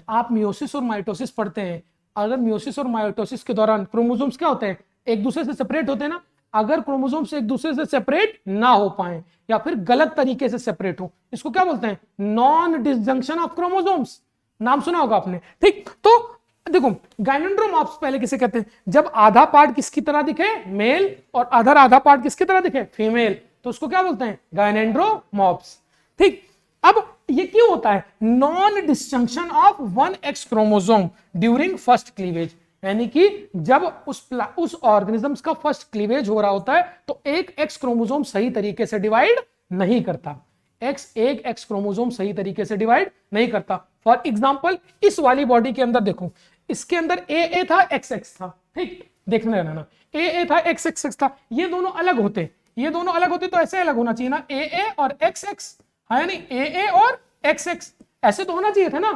आप मियोसिस और माइटोसिस पढ़ते हैं, अगर मियोसिस और माइटोसिस के दौरान क्रोमोसोम्स क्या होते हैं, एक दूसरे से सेपरेट होते हैं ना, अगर क्रोमोसोम्स एक दूसरे से सेपरेट ना हो पाए या फिर गलत तरीके से सेपरेट हो, इसको क्या बोलते हैं, नॉन डिसजंक्शन ऑफ क्रोमोसोम्स। नाम सुना होगा आपने। ठीक, तो देखो गायनेंड्रोमॉर्फ्स पहले किसे कहते हैं, जब आधा पार्ट किसकी तरह दिखे, मेल, और आधा पार्ट किसकी तरह दिखे, फीमेल, तो उसको क्या बोलते हैं, गायनेंड्रोमॉर्फ्स। ठीक, अब ये क्यों होता है, non disjunction of 1x chromosome during first cleavage, यानी कि जब उस ऑर्गेनिजम्स का फर्स्ट क्लीवेज हो रहा होता है तो एक एक्स क्रोमोसोम सही तरीके से डिवाइड नहीं करता, एक एक्स क्रोमोसोम सही तरीके से डिवाइड नहीं करता। फॉर एग्जांपल इस वाली बॉडी के अंदर देखो, इसके अंदर ए था, एक्स था। ठीक, देखने रहना, ए था, एक्स था, ये दोनों अलग होते, तो ऐसे अलग होना चाहिए ना, ए और एक्स, है यानी ए और एक्स, ऐसे तो होना चाहिए था ना,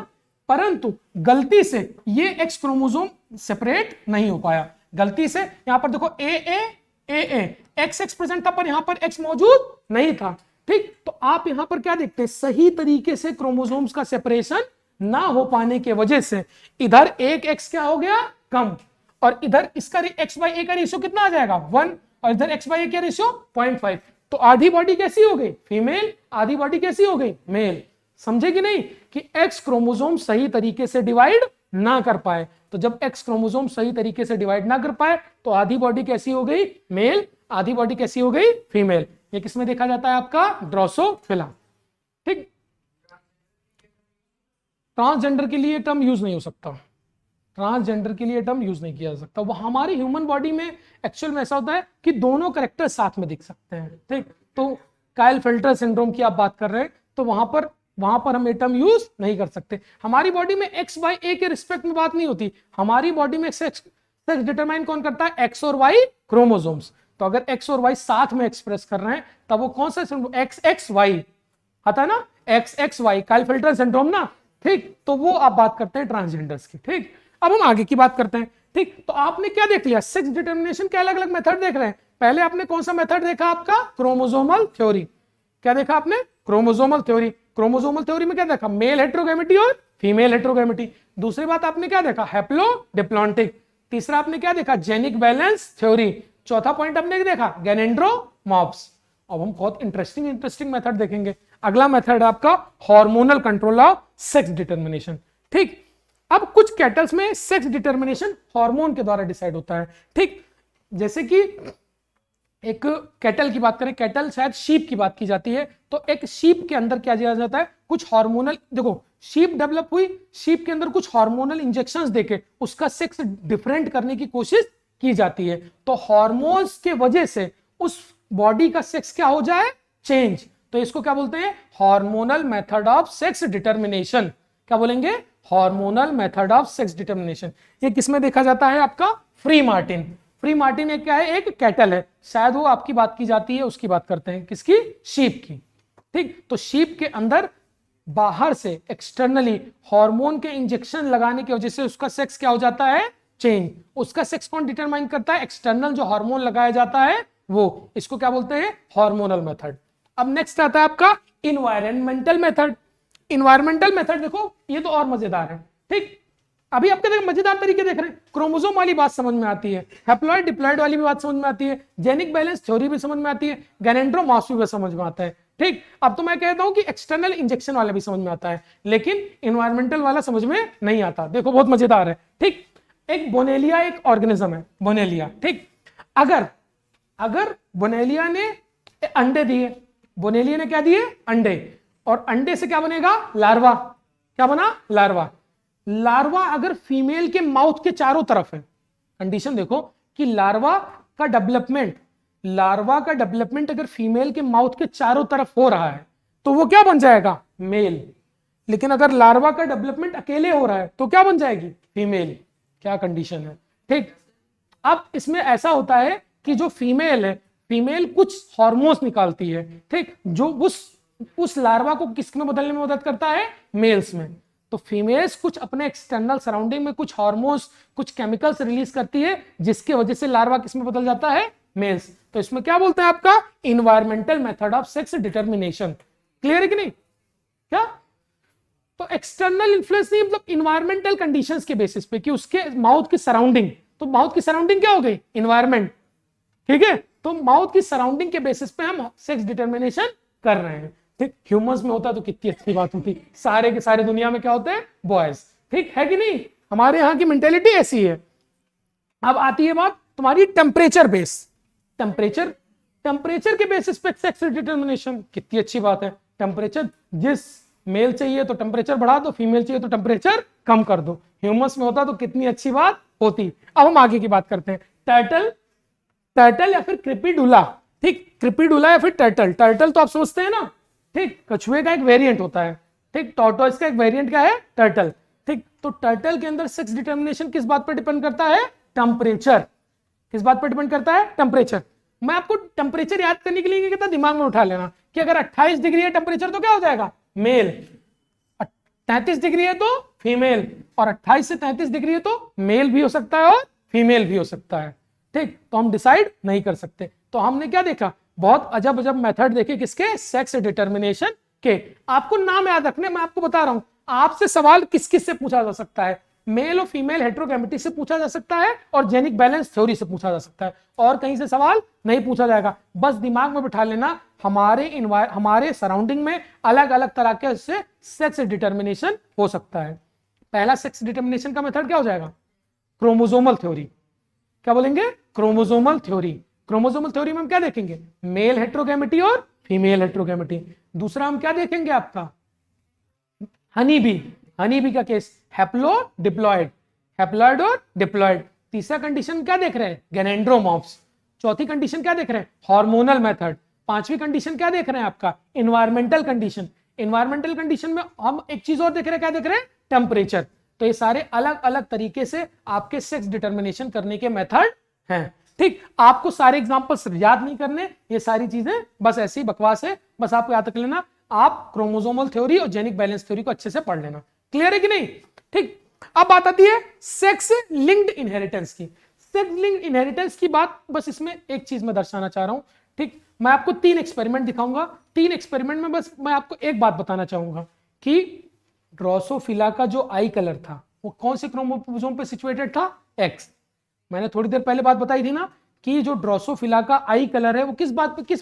परंतु गलती से ये एक्स क्रोमोसोम सेपरेट नहीं हो पाया, गलती से। यहां पर देखो ए एक्स प्रेजेंट था, पर यहां पर एक्स मौजूद नहीं था। ठीक, तो आप यहां पर क्या देखते हैं, सही तरीके से क्रोमोसोम्स का सेपरेशन ना हो पाने के वजह से इधर एक एक्स क्या हो गया, कम, और इधर इसका x/a का रेशियो कितना आ जाएगा, 1, और इधर x/a का रेशियो 0.5। तो आधी बॉडी कैसी हो गई, फीमेल, आधी बॉडी कैसी हो गई, मेल। समझे कि नहीं, कि एक्स क्रोमोसोम सही तरीके से डिवाइड ना कर पाए, तो जब एक्स क्रोमोसोम सही तरीके से डिवाइड ना कर पाए तो आधी बॉडी कैसी हो गई, मेल, आधी बॉडी कैसी हो गई, फीमेल। ये किसमें देखा जाता है, आपका ड्रोसोफिला। ठीक, ट्रांसजेंडर के लिए टर्म यूज नहीं हो सकता, ट्रांसजेंडर के लिए टर्म यूज नहीं किया जा सकता। वो हमारी ह्यूमन बॉडी में एक्चुअल में ऐसा होता है कि दोनों कैरेक्टर साथ में दिख सकते हैं। ठीक, तो काइल-फिल्टर सिंड्रोम की आप बात कर रहे हैं, तो वहां पर हम ये टर्म यूज नहीं कर सकते। हमारी बॉडी में x/a के रिस्पेक्ट में बात नहीं होती, हमारी बॉडी में सेक्स डिटरमाइन कौन करता है, एक्स और वाई क्रोमोसोम्स। तो अगर एक्स और वाई साथ में एक्सप्रेस कर रहे हैं तब वो कौन सा XXY आता है ना, XXY, काइल-फिल्टर सिंड्रोम ना। ठीक, तो वो आप बात करते हैं ट्रांसजेंडर्स की। ठीक, अब हम आगे की बात करते हैं। ठीक, तो आपने क्या देख लिया, सेक्स डिटरमिनेशन के अलग अलग मेथड देख रहे हैं। पहले आपने कौन सा मेथड देखा, आपका क्रोमोसोमल थ्योरी। क्या देखा आपने, क्रोमोसोमल थ्योरी। क्रोमोसोमल थ्योरी में क्या देखा, मेल हेट्रोगैमेटी और फीमेल हेट्रोगैमेटी। दूसरी बात आपने क्या देखा, हैप्लोडिप्लॉन्टिक। तीसरा आपने क्या देखा, जेनिक बैलेंस थ्योरी। चौथा पॉइंट आपने देखा, गैनेंड्रोमॉर्फ्स। अब हम बहुत इंटरेस्टिंग मेथड देखेंगे। अगला मेथड है आपका hormonal control of sex determination. ठीक, अब कुछ कैटल्स में सेक्स डिटरमिनेशन हार्मोन के द्वारा डिसाइड होता है। ठीक, जैसे कि एक कैटल की बात करें, कैटल शायद शीप की बात की जाती है, तो एक शीप के अंदर क्या किया जाता है, कुछ हार्मोनल, देखो शीप डेवलप हुई, शीप के अंदर कुछ हार्मोनल इंजेक्शंस देके उसका सेक्स डिफरेंट करने की कोशिश की जाती है। तो हार्मोन्स के वजह से उस बॉडी का सेक्स क्या हो जाए, चेंज। तो इसको क्या बोलते हैं, hormonal method of sex determination. क्या बोलेंगे, hormonal method of sex determination. ये किसमें देखा जाता है, आपका फ्री मार्टिन। फ्री मार्टिन एक क्या है, एक कैटल है, शायद वो आपकी बात की जाती है, उसकी बात करते हैं, किसकी, शीप की। ठीक, तो शीप के अंदर बाहर से एक्सटर्नली हार्मोन के इंजेक्शन लगाने की वजह से उसका सेक्स क्या हो जाता है, चेंज। उसका सेक्स कौन डिटरमाइन करता है, एक्सटर्नल जो हार्मोन लगाया जाता है वो, इसको क्या बोलते हैं, हार्मोनल मेथड। अब नेक्स्ट आता है आपका इन्वायरमेंटल मेथड। इन्वायरमेंटल मेथड देखो ये तो और मजेदार है, ठीक। अभी आपके देख मजेदार तरीके देख रहे हैं, क्रोमोसोम वाली बात समझ में आती है, हैप्लॉइड डिप्लॉइड वाली भी बात समझ में आती है, जेनिक बैलेंस थ्योरी भी समझ में आती है, गैनेंड्रोमॉर्फी भी समझ में आता है, ठीक। अब तो मैं कहता हूं कि एक्सटर्नल इंजेक्शन वाला भी समझ में आता है, लेकिन इन्वायरमेंटल वाला समझ में नहीं आता। देखो बहुत मजेदार है, ठीक। एक बोनेलिया एक ऑर्गेनिज्म है, बोनेलिया, ठीक। अगर बोनेलिया ने अंडे दिए, बोनेलिया ने क्या दिए, अंडे, और अंडे से क्या बनेगा, लार्वा। क्या बना, लार्वा। लार्वा अगर फीमेल के माउथ के चारों तरफ है, कंडीशन देखो कि लार्वा का डेवलपमेंट अगर फीमेल के माउथ के चारों तरफ हो रहा है तो वो क्या बन जाएगा, मेल। लेकिन अगर लार्वा का डेवलपमेंट अकेले हो रहा है तो क्या बन जाएगी, फीमेल। क्या कंडीशन है, ठीक। अब इसमें ऐसा होता है कि जो फीमेल है, फीमेल कुछ हार्मोन्स निकालती है, ठीक, जो उस लार्वा को किसमें बदलने में मदद करता है, मेल्स में। तो फीमेल्स कुछ अपने एक्सटर्नल सराउंडिंग में कुछ हार्मोन्स, कुछ केमिकल्स रिलीज करती है, जिसकी वजह से लार्वा किसमें बदल जाता है, मेल्स। तो इसमें क्या बोलते हैं आपका, environmental method of sex determination. Clear है कि नहीं, क्या। तो एक्सटर्नल इन्फ्लुएंस नहीं, मतलब इन्वायरमेंटल कंडीशंस के बेसिस पे, कि उसके माउथ की सराउंडिंग, तो माउथ की सराउंडिंग क्या हो गई, इन्वायरमेंट, ठीक है। तो माउथ की सराउंडिंग के बेसिस पे हम सेक्स डिटर्मिनेशन कर रहे हैं, ठीक। ह्यूमंस में होता तो कितनी अच्छी बात होती, सारे के सारे दुनिया में क्या होते हैं, बॉयज, ठीक है कि नहीं। हमारे यहाँ की मेंटेलिटी ऐसी है। अब आती है बात तुम्हारी टेम्परेचर बेस, टेम्परेचर के बेसिस पे सेक्स डिटर्मिनेशन, कितनी अच्छी बात है। टेम्परेचर, जिस मेल चाहिए तो टेम्परेचर बढ़ा दो, फीमेल चाहिए तो टेम्परेचर कम कर दो। ह्यूमंस में होता तो कितनी अच्छी बात होती। अब हम आगे की बात करते हैं, टर्टल या फिर क्रिपिडुला, ठीक। क्रिपिडुला या फिर टर्टल तो आप समझते हैं ना, ठीक। कछुए का एक वेरिएंट होता है, ठीक। टॉर्टोइस का एक वेरिएंट क्या है, टर्टल, ठीक। तो टर्टल के अंदर सेक्स डिटर्मिनेशन किस बात पर डिपेंड करता है, टेम्परेचर। किस बात पर डिपेंड करता है, टेम्परेचर। मैं आपको टेम्परेचर याद करने के लिए कहता, दिमाग में उठा लेना कि अगर 28 डिग्री है टेम्परेचर तो क्या हो जाएगा, मेल। 33 डिग्री है तो फीमेल, और 28 से 33 डिग्री है तो मेल भी हो सकता है और फीमेल भी हो सकता है, ठीक। तो हम डिसाइड नहीं कर सकते। तो हमने क्या देखा, बहुत अजब अजब मेथड देखे, किसके, सेक्स डिटर्मिनेशन के। आपको नाम याद रखने, मैं आपको बता रहा हूं, आपसे सवाल किस किस से पूछा जा सकता है, मेल और फीमेल हेटेरोगैमेटी से पूछा जा सकता है, और जेनिक बैलेंस थ्योरी से पूछा जा सकता है, और कहीं से सवाल नहीं पूछा जाएगा। बस दिमाग में बिठा लेना, हमारे सराउंडिंग में अलग अलग तरह के से सेक्स डिटर्मिनेशन हो सकता है। पहला सेक्स डिटर्मिनेशन का मेथड क्या हो जाएगा, क्रोमोसोमल थ्योरी। क्या बोलेंगे, क्रोमोसोमल थ्योरी। क्रोमोसोमल थ्योरी में हम क्या देखेंगे, मेल हेटेरोगैमेटी और फीमेल हेटेरोगैमेटी। दूसरा हम क्या देखेंगे आपका, हनी बी का केस, हैप्लॉइड और डिप्लॉइड। तीसरा कंडीशन क्या देख रहे हैं, गैनेंड्रोमॉर्फ्स। चौथी कंडीशन क्या देख रहे हैं, हार्मोनल मेथड। पांचवी कंडीशन क्या देख रहे हैं आपका, इन्वायरमेंटल कंडीशन। इन्वायरमेंटल कंडीशन में हम एक चीज और देख रहे हैं, क्या देख रहे हैं, टेम्परेचर। तो ये सारे अलग अलग तरीके से आपके सेक्स डिटर्मिनेशन करने के मेथड हैं, ठीक। आपको सारे एग्जांपल्स याद नहीं करने, ये सारी चीजें बस ऐसी बकवास है, बस आपको याद रख लेना। आप क्रोमोसोमल थ्योरी और जेनिक बैलेंस थ्योरी को अच्छे से पढ़ लेना। क्लियर है कि नहीं, ठीक। अब बात आती है सेक्स लिंक्ड इनहेरिटेंस की। सेक्स लिंक्ड इनहेरिटेंस की बात, बस इसमें एक चीज मैं दर्शाना चाह रहा हूं, ठीक। मैं आपको 3 एक्सपेरिमेंट दिखाऊंगा। 3 एक्सपेरिमेंट में बस मैं आपको एक बात बताना चाहूंगा कि ड्रोसोफिला का जो आई कलर था वो कौन से क्रोमोसोम पे सिचुएटेड था, एक्स। मैंने थोड़ी देर पहले बात बताई थी ना कि जो ड्रोसोफिला का आई कलर है वो किस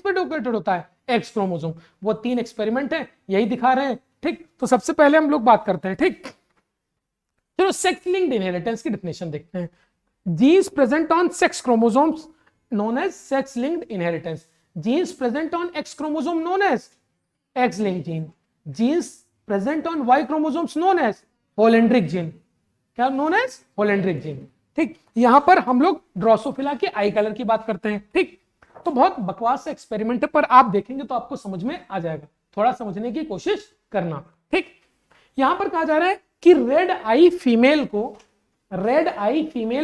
पे लोकेटेड होता है, एक्स क्रोमोसोम। वो 3 एक्सपेरिमेंट है, यही दिखा रहे हैं, ठीक। तो सबसे पहले हम लोग बात करते हैं, ठीक। चलो सेक्स लिंक्ड इनहेरिटेंस की डेफिनेशन देखते हैं। Genes present on sex chromosomes known as sex linked inheritance. Genes present on X chromosome known as X linked gene. Genes present on Y chromosomes known as Holendrick gene. क्या known as Holendrick gene. ठीक, यहां पर हम लोग Drosophila के आई colour की बात करते हैं, ठीक। तो बहुत बकवास से एक्सपेरिमेंट है, पर आप देखेंगे तो आपको समझ में आ जाएगा। थोड़ा समझने की कोशिश करना, ठीक। यहां पर कहा जा रहा है कि रेड आई फीमेल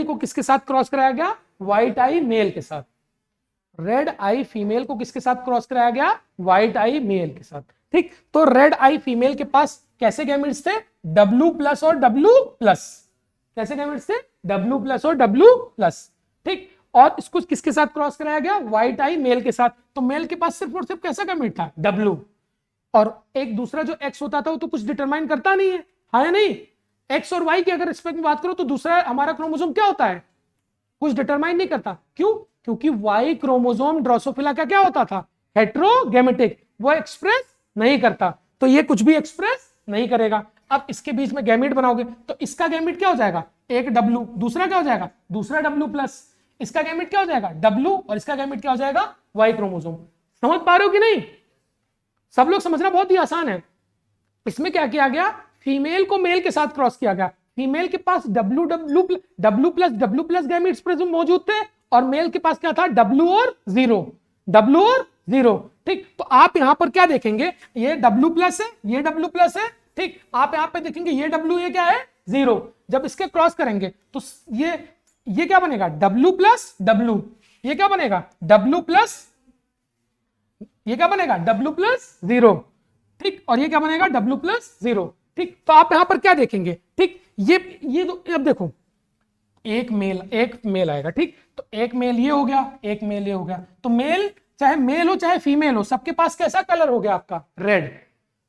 को किसके साथ क्रॉस कराया गया, व्हाइट आई मेल के साथ। रेड आई फीमेल को किसके साथ क्रॉस कराया गया, व्हाइट आई मेल के साथ। ठीक, तो रेड आई फीमेल के पास कैसे गैमेट्स थे, W+ और W+। कैसे गैमेट्स थे, W+ और W+। ठीक, और इसको किसके साथ क्रॉस कराया गया, व्हाइट आई मेल के साथ। तो मेल के पास सिर्फ और सिर्फ कैसा गैमेट था, W। और एक दूसरा जो X होता था वो तो कुछ डिटरमाइन करता नहीं है, हाँ या नहीं। X और Y की अगर रिस्पेक्ट में बात करो तो दूसरा हमारा क्रोमोसोम क्या होता है, कुछ डिटरमाइन नहीं करता। क्यों, क्योंकि Y क्रोमोसोम ड्रोसोफिला का क्या होता था, हेट्रोगैमेटिक, वो एक्सप्रेस नहीं करता, तो ये कुछ भी एक्सप्रेस नहीं करेगा। अब इसके बीच में गैमेट बनाओगे तो इसका गैमेट क्या हो जाएगा, एक W, दूसरा क्या हो जाएगा, दूसरा W+। इसका गैमेट क्या हो जाएगा, W, और इसका गैमेट क्या हो जाएगा, Y क्रोमोसोम। समझ पा रहे हो कि नहीं, सब लोग समझना बहुत ही आसान है। इसमें क्या किया गया, फीमेल को मेल के साथ क्रॉस किया गया। फीमेल के पास W+ गैमेट्स प्रेजेंट मौजूद थे, और मेल के पास क्या था, W और 0। ठीक, तो आप यहां पर क्या देखेंगे, ये W+ है, ये W+ है। ठीक, आप यहां पे देखेंगे ये W, ये क्या है, 0। जब इसके क्रॉस करेंगे तो ये क्या बनेगा, W+W। ये क्या बनेगा, W+, ये क्या बनेगा, W+0। ठीक, और ये क्या बनेगा, W+0। ठीक, तो आप यहां पर क्या देखेंगे, ठीक, ये तो अब देखो, एक मेल आएगा। ठीक, तो एक मेल ये हो गया, एक मेल ये हो गया। तो मेल, चाहे मेल हो चाहे फीमेल हो, सबके पास कैसा कलर हो गया आपका, रेड।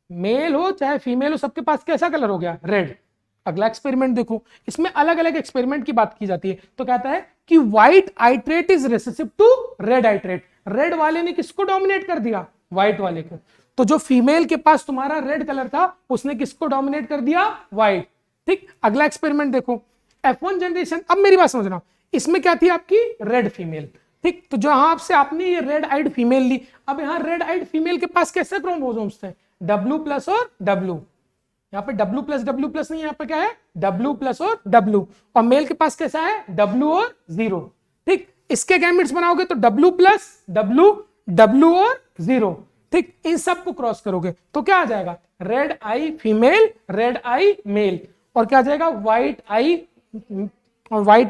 मेल हो चाहे फीमेल हो, सबके पास कैसा कलर हो गया, रेड। अगला एक्सपेरिमेंट देखो, इसमें अलग अलग एक्सपेरिमेंट की बात की जाती है। तो कहता है कि white eye trait is recessive to red eye trait. Red वाले ने किसको डोमिनेट कर दिया, व्हाइट वाले को। तो जो फीमेल के पास तुम्हारा रेड कलर था उसने किसको डोमिनेट कर दिया, व्हाइट। ठीक, अगला एक्सपेरिमेंट देखो, F1 जनरेशन। अब मेरी बात समझना, इसमें क्या थी आपकी, रेड फीमेल। ठीक, तो जहां आपसे आपने ये रेड आइड फीमेल ली, अब यहां रेड आइड फीमेल के पास कैसे क्रोमोसोम्स थे, W+ और W। यहाँ पे W+W+ नहीं, यहाँ पे क्या है, W+ और W। और मेल के पास कैसा है, W और 0। ठीक, इसके गैमेट्स बनाओगे तो W+W और 0। ठीक, इन सब को क्रॉस करोगे तो क्या आ जाएगा, रेड आई फीमेल, रेड आई मेल, और क्या आ जाएगा, व्हाइट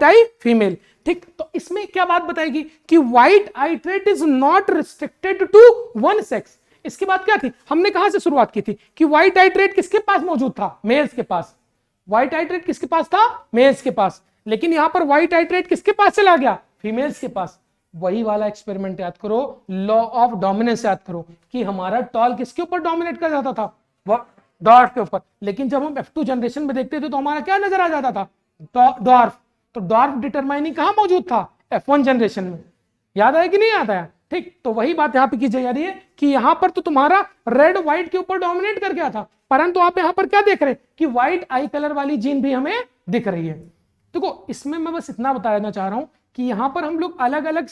आई फीमेल। ठीक, तो इसमें क्या बात बताएगी कि white eye trait is not restricted to one sex. इसकी बात क्या थी, हमने कहां से शुरुआत की थी कि व्हाइट आई ट्रेट किसके पास मौजूद था, मेल्स के पास। व्हाइट आई ट्रेट किसके पास था, मेल्स के पास। लेकिन यहां पर व्हाइट आई ट्रेट किसके पास चला गया, फीमेल्स के पास। वही वाला एक्सपेरिमेंट याद करो, लॉ ऑफ डोमिनेंस याद करो, कि हमारा टॉल किसके ऊपर डोमिनेट कर जाता था, डॉर्फ के ऊपर। लेकिन जब हम F2 जनरेशन में देखते थे तो हमारा क्या नजर आ जाता था, डॉर्फ। तो डॉर्फ डिटरमाइनिंग कहां मौजूद था, F1 जनरेशन में। याद आया कि नहीं याद आया। ठीक, तो वही बात यहां पे की जा रही है कि यहां पर तो तुम्हारा रेड व्हाइट के ऊपर डोमिनेट कर गया था, परंतु आप यहां पर क्या देख रहे हैं कि व्हाइट आई कलर वाली जीन भी हमें दिख रही है। देखो, इसमें मैं बस इतना बताना चाह रहा हूं कि यहां पर हम लोग अलग अलग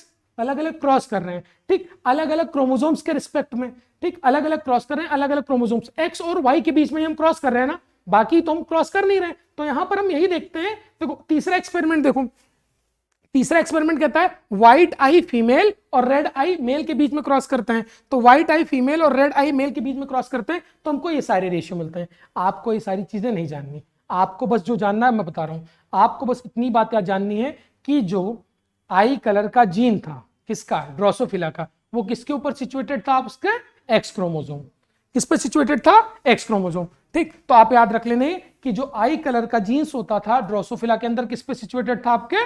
क्रॉस कर रहे हैं। ठीक, अलग अलग क्रोमोसोम्स के रिस्पेक्ट में। ठीक, अलग अलग क्रॉस कर रहे हैं, अलग अलग क्रोमोसोम्स, एक्स और वाई के बीच में हम क्रॉस कर रहे हैं ना, बाकी तो हम क्रॉस कर नहीं रहे। तो यहां पर हम यही देखते हैं। देखो, तीसरा एक्सपेरिमेंट देखो, तीसरा एक्सपेरिमेंट कहता है व्हाइट आई फीमेल और रेड आई मेल के बीच में क्रॉस करते हैं। तो व्हाइट आई फीमेल और रेड आई मेल के बीच में क्रॉस करते हैं तो हमको ये सारे रेशियो मिलते हैं। आपको ये सारी चीजें नहीं जाननी, आपको बस जो जानना है मैं बता रहा हूं। आपको बस इतनी बात याद जाननी है कि जो आई कलर का जीन था किसका, ड्रोसोफिला का, वो किसके ऊपर सिचुएटेड था, उसके एक्स क्रोमोसोम। किस पे सिचुएटेड था, एक्स क्रोमोसोम। ठीक, तो आप याद रख लेने कि जो आई कलर का जीन्स होता था ड्रोसोफिला के अंदर किस पे सिचुएटेड था, आपके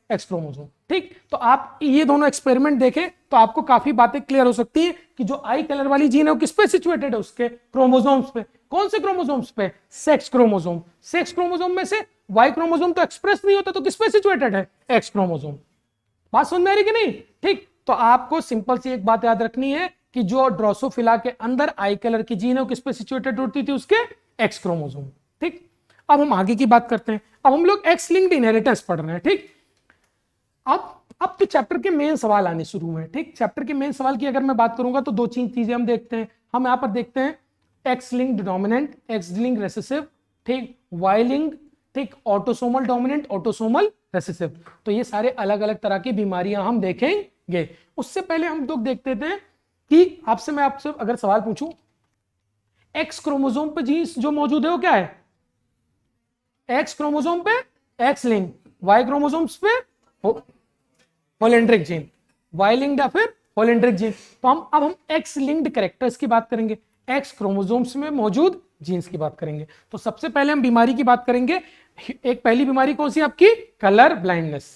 एक्स क्रोमोसोम। ठीक, तो आप ये दोनों एक्सपेरिमेंट देखें तो आपको काफी बातें क्लियर हो सकती हैं कि जो आई कलर वाली जीन है वो किस पे सिचुएटेड है, उसके क्रोमोसोम्स पे। कौन से क्रोमोसोम्स पे, सेक्स क्रोमोसोम। सेक्स क्रोमोसोम में से वाई क्रोमोसोम तो एक्सप्रेस नहीं होता, तो किस पे सिचुएटेड है, एक्स क्रोमोसोम। बात सुन रही कि नहीं। ठीक, तो आपको सिंपल सी एक बात याद रखनी है कि जो ड्रोसोफिला के अंदर आई कलर की जीन है वो किस पे सिचुएटेड होती थी, उसके एक्स क्रोमोसोम। ठीक, अब हम आगे की बात करते हैं। अब हम लोग एक्स लिंक्ड इनहेरिटेंस पढ़ रहे हैं। ठीक, अब तो चैप्टर के मेन सवाल आने शुरू हुए हैं। ठीक, चैप्टर के मेन सवाल की अगर मैं बात करूंगा तो दो चीजें हम देखते हैं। हम यहां पर देखते हैं x linked dominant, x linked recessive, ठीक, वाई लिंक्ड, ठीक, ऑटोसोमल डोमिनेंट, ऑटोसोमल रेसेसिव। तो ये सारे अलग अलग तरह की बीमारियां हम देखेंगे। उससे पहले हम लोग देखते थे कि मैं आपसे अगर सवाल पूछूं, एक्स क्रोमोसोम पे जीन्स जो मौजूद है वो क्या है, एक्स क्रोमोसोम पे एक्स लिंक, वाई क्रोमोसोम्स पे होलेंड्रिक जीन, वाई लिंक्ड या फिर होलेंड्रिक जीन। तो अब हम एक्स लिंक्ड कैरेक्टर्स की बात करेंगे। एक्स क्रोमोसोम्स में मौजूद जीन्स की बात करेंगे। तो सबसे पहले हम बीमारी की बात करेंगे। एक पहली बीमारी कौन सी आपकी? Colour blindness.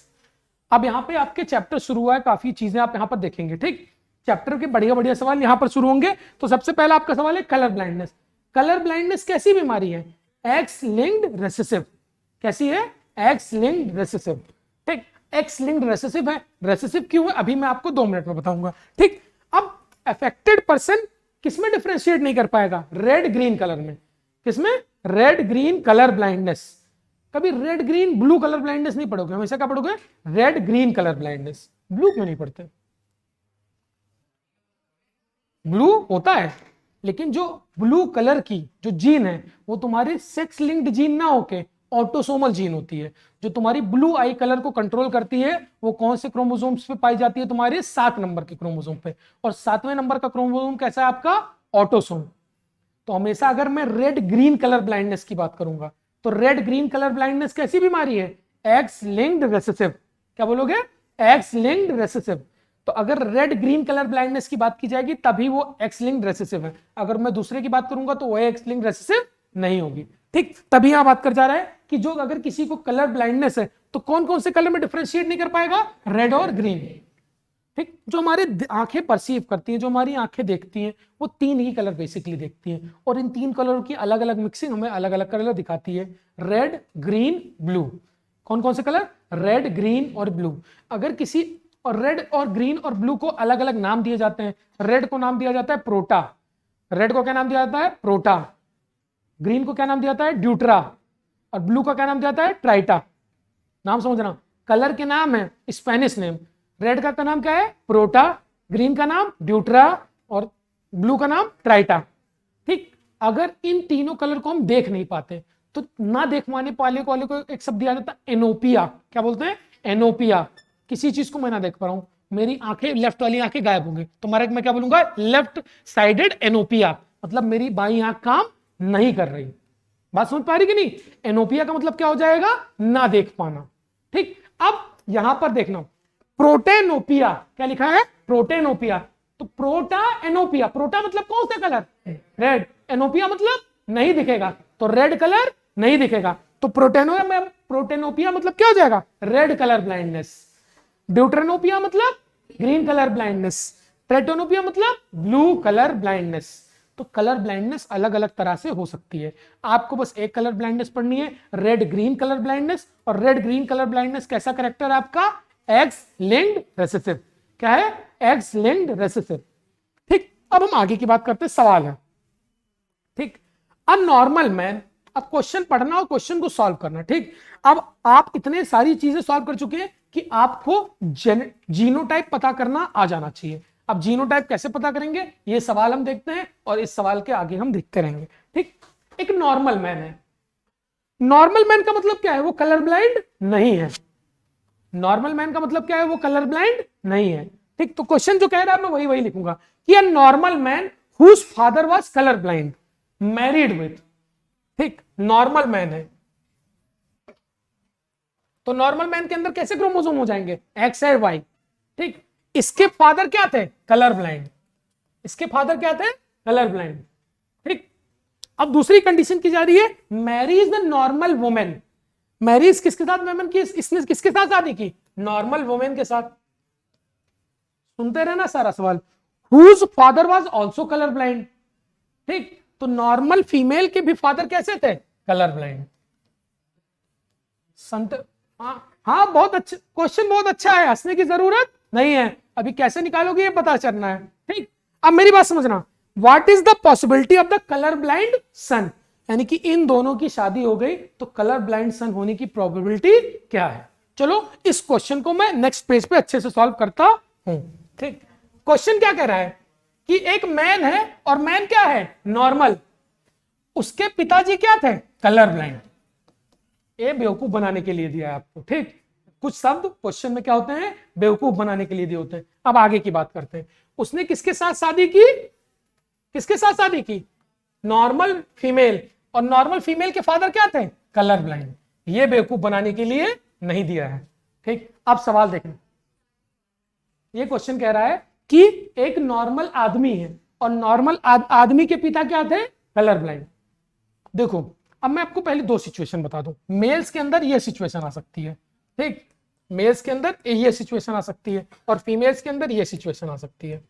अब यहाँ पे आपके चैप्टर शुरू हुआ है, काफी चीजें आप यहाँ पर देखेंगे। ठीक, चैप्टर के बढ़िया बढ़िया सवाल यहाँ पर शुरू होंगे। तो सबसे पहला आपका सवाल है कलर ब्लाइंडनेस। कलर ब्लाइंडनेस कैसी बीमारी है? X linked recessive. कैसी है? X linked recessive. ठीक, एक्स लिंक्ड रेसेसिव है। रेसेसिव क्यों है अभी मैं आपको 2 मिनट में बताऊंगा। ठीक, अब अफेक्टेड पर्सन किसमें डिफरेंशिएट नहीं कर पाएगा? रेड ग्रीन कलर में। किसमें? Red green colour blindness. कभी red green blue colour blindness नहीं पढ़ोगे, हमेशा क्या पढ़ोगे? Red green colour blindness. Blue क्यों नहीं पढ़ते? ब्लू होता है, लेकिन जो ब्लू कलर की जो जीन है वो तुम्हारी सेक्स लिंक्ड जीन ना होके ऑटोसोमल जीन होती है। जो तुम्हारी ब्लू आई कलर को कंट्रोल करती है वो कौन से क्रोमोसोम्स पे पाई जाती है? तुम्हारे 7 नंबर के क्रोमोसोम पे। और 7वें नंबर का क्रोमोसोम कैसा है आपका? ऑटोसोम। तो हमेशा अगर मैं रेड ग्रीन कलर ब्लाइंडनेस की बात करूंगा तो रेड ग्रीन कलर ब्लाइंडनेस कैसी बीमारी है? X linked recessive. क्या बोलोगे? X linked recessive. तो अगर रेड ग्रीन कलर ब्लाइंडनेस की बात की जाएगी तभी वो एक्स लिंक्ड रेसेसिव है। अगर मैं दूसरे की बात करूंगा तो वो एक्स लिंक्ड रेसेसिव नहीं होगी। ठीक, तभी यहां बात कर जा रहा है कि जो अगर किसी को कलर ब्लाइंडनेस है तो कौन कौन से कलर में डिफरेंशिएट नहीं कर पाएगा? रेड और ग्रीन। ठीक, जो हमारे आंखें परसीव करती हैं, जो हमारी आंखें देखती हैं, वो 3 ही कलर बेसिकली देखती हैं और इन 3 कलरों की अलग अलग मिक्सिंग हमें अलग अलग कलर दिखाती है। Red, green, blue. कौन कौन से कलर? रेड, ग्रीन और ब्लू। अगर किसी और रेड और ग्रीन और ब्लू को अलग अलग नाम दिए जाते हैं। रेड को नाम दिया जाता है प्रोटा। रेड को क्या नाम दिया जाता है? प्रोटा। ग्रीन को क्या नाम दिया जाता है? ड्यूट्रा। और ब्लू का क्या नाम दिया जाता है? ट्राइटा। नाम समझना, कलर के नाम है स्पेनिश नेम। रेड का नाम क्या है? प्रोटा। ग्रीन का नाम ड्यूट्रा और ब्लू का नाम ट्राइटा। ठीक, अगर इन तीनों कलर को हम देख नहीं पाते तो ना देख पाने वाले को एक शब्द दिया जाता है एनोपिया। क्या बोलते हैं? एनोपिया। किसी चीज को मैं ना देख पा रहा हूं, मेरी आंखें, लेफ्ट वाली आंखें गायब होंगी, तो मैं क्या बोलूंगा? Left sided anopia. मतलब मेरी बाई आंख काम नहीं कर रही। बात समझ पा रही कि नहीं? एनोपिया का मतलब क्या हो जाएगा? ना देख पाना। ठीक, अब यहां पर देखना, प्रोटेनोपिया। क्या लिखा है? प्रोटेनोपिया। तो प्रोटा एनोपिया। प्रोटा मतलब कौन सा कलर? रेड। एनोपिया मतलब नहीं दिखेगा, तो रेड कलर नहीं दिखेगा। तो प्रोटेनोपिया मतलब क्या हो जाएगा? Red colour blindness. ड्यूट्रेनोपिया मतलब ग्रीन कलर ब्लाइंडनेस। ट्रेटोनोपिया मतलब ब्लू कलर ब्लाइंडनेस। तो कलर ब्लाइंडनेस अलग अलग तरह से हो सकती है। आपको बस एक कलर ब्लाइंडनेस पढ़नी है, रेड ग्रीन कलर ब्लाइंडनेस। और रेड ग्रीन कलर ब्लाइंडनेस कैसा कैरेक्टर है आपका? X linked recessive. क्या है? X linked recessive. ठीक, अब हम आगे की बात करते हैं। सवाल है, ठीक, अ नॉर्मल मैन। अब क्वेश्चन पढ़ना और क्वेश्चन को सॉल्व करना। ठीक, अब आप इतने सारी चीजें सॉल्व कर चुके हैं कि आपको जीनोटाइप पता करना आ जाना चाहिए। अब जीनोटाइप कैसे पता करेंगे ये सवाल हम देखते हैं और इस सवाल के आगे हम देखते रहेंगे। ठीक, एक नॉर्मल मैन है। नॉर्मल मैन का मतलब क्या है? वो कलर ब्लाइंड नहीं है। नॉर्मल मैन का मतलब क्या है? वो कलर ब्लाइंड नहीं है। ठीक, तो क्वेश्चन जो कह रहा है मैं वही लिखूंगा कि a normal man whose father was colour blind married with. ठीक, नॉर्मल मैन है तो नॉर्मल मैन के अंदर कैसे क्रोमोसोम हो जाएंगे? एक्स और वाई। ठीक, इसके फादर क्या थे? Colour blind. इसके फादर क्या थे? Colour blind. ठीक, अब दूसरी कंडीशन की जा रही है, marries the normal women. Marries किसके साथ? वुमेन की, इसने किसके साथ शादी की? नॉर्मल वुमेन के साथ। सुनते रहना सारा सवाल। Whose father was also colour blind. ठीक, तो नॉर्मल फीमेल के भी फादर कैसे थे? Colour blind. संत हाँ बहुत अच्छा क्वेश्चन, बहुत अच्छा है, हंसने की जरूरत नहीं है। अभी कैसे निकालोगे ये पता चलना है। ठीक, अब मेरी बात समझना, what is the possibility of the colour blind son. यानी कि इन दोनों की शादी हो गई तो कलर ब्लाइंड सन होने की प्रोबेबिलिटी क्या है? चलो इस क्वेश्चन को मैं नेक्स्ट पेज पे अच्छे से सॉल्व करता हूं। ठीक, क्वेश्चन क्या कह रहा है कि एक मैन है और मैन क्या है? नॉर्मल। उसके पिताजी क्या थे? Colour blind. ये बेवकूफ बनाने के लिए दिया है आपको। ठीक, कुछ शब्द क्वेश्चन में क्या होते हैं? बेवकूफ बनाने के लिए दिए होते हैं। अब आगे की बात करते हैं। उसने किसके साथ शादी की? किसके साथ शादी की? Normal female. और नॉर्मल फीमेल के फादर क्या थे? Colour blind. ये बेवकूफ बनाने के लिए नहीं दिया है। ठीक, अब सवाल देखना। ये क्वेश्चन कह रहा है कि एक नॉर्मल आदमी है और नॉर्मल आदमी के पिता क्या थे, कलर ब्लाइंड। देखो अब मैं आपको पहले दो सिचुएशन बता दूं। मेल्स के अंदर ये सिचुएशन आ सकती है, ठीक, मेल्स के अंदर ये सिचुएशन आ सकती है और फीमेल्स के अंदर ये सिचुएशन आ सकती है।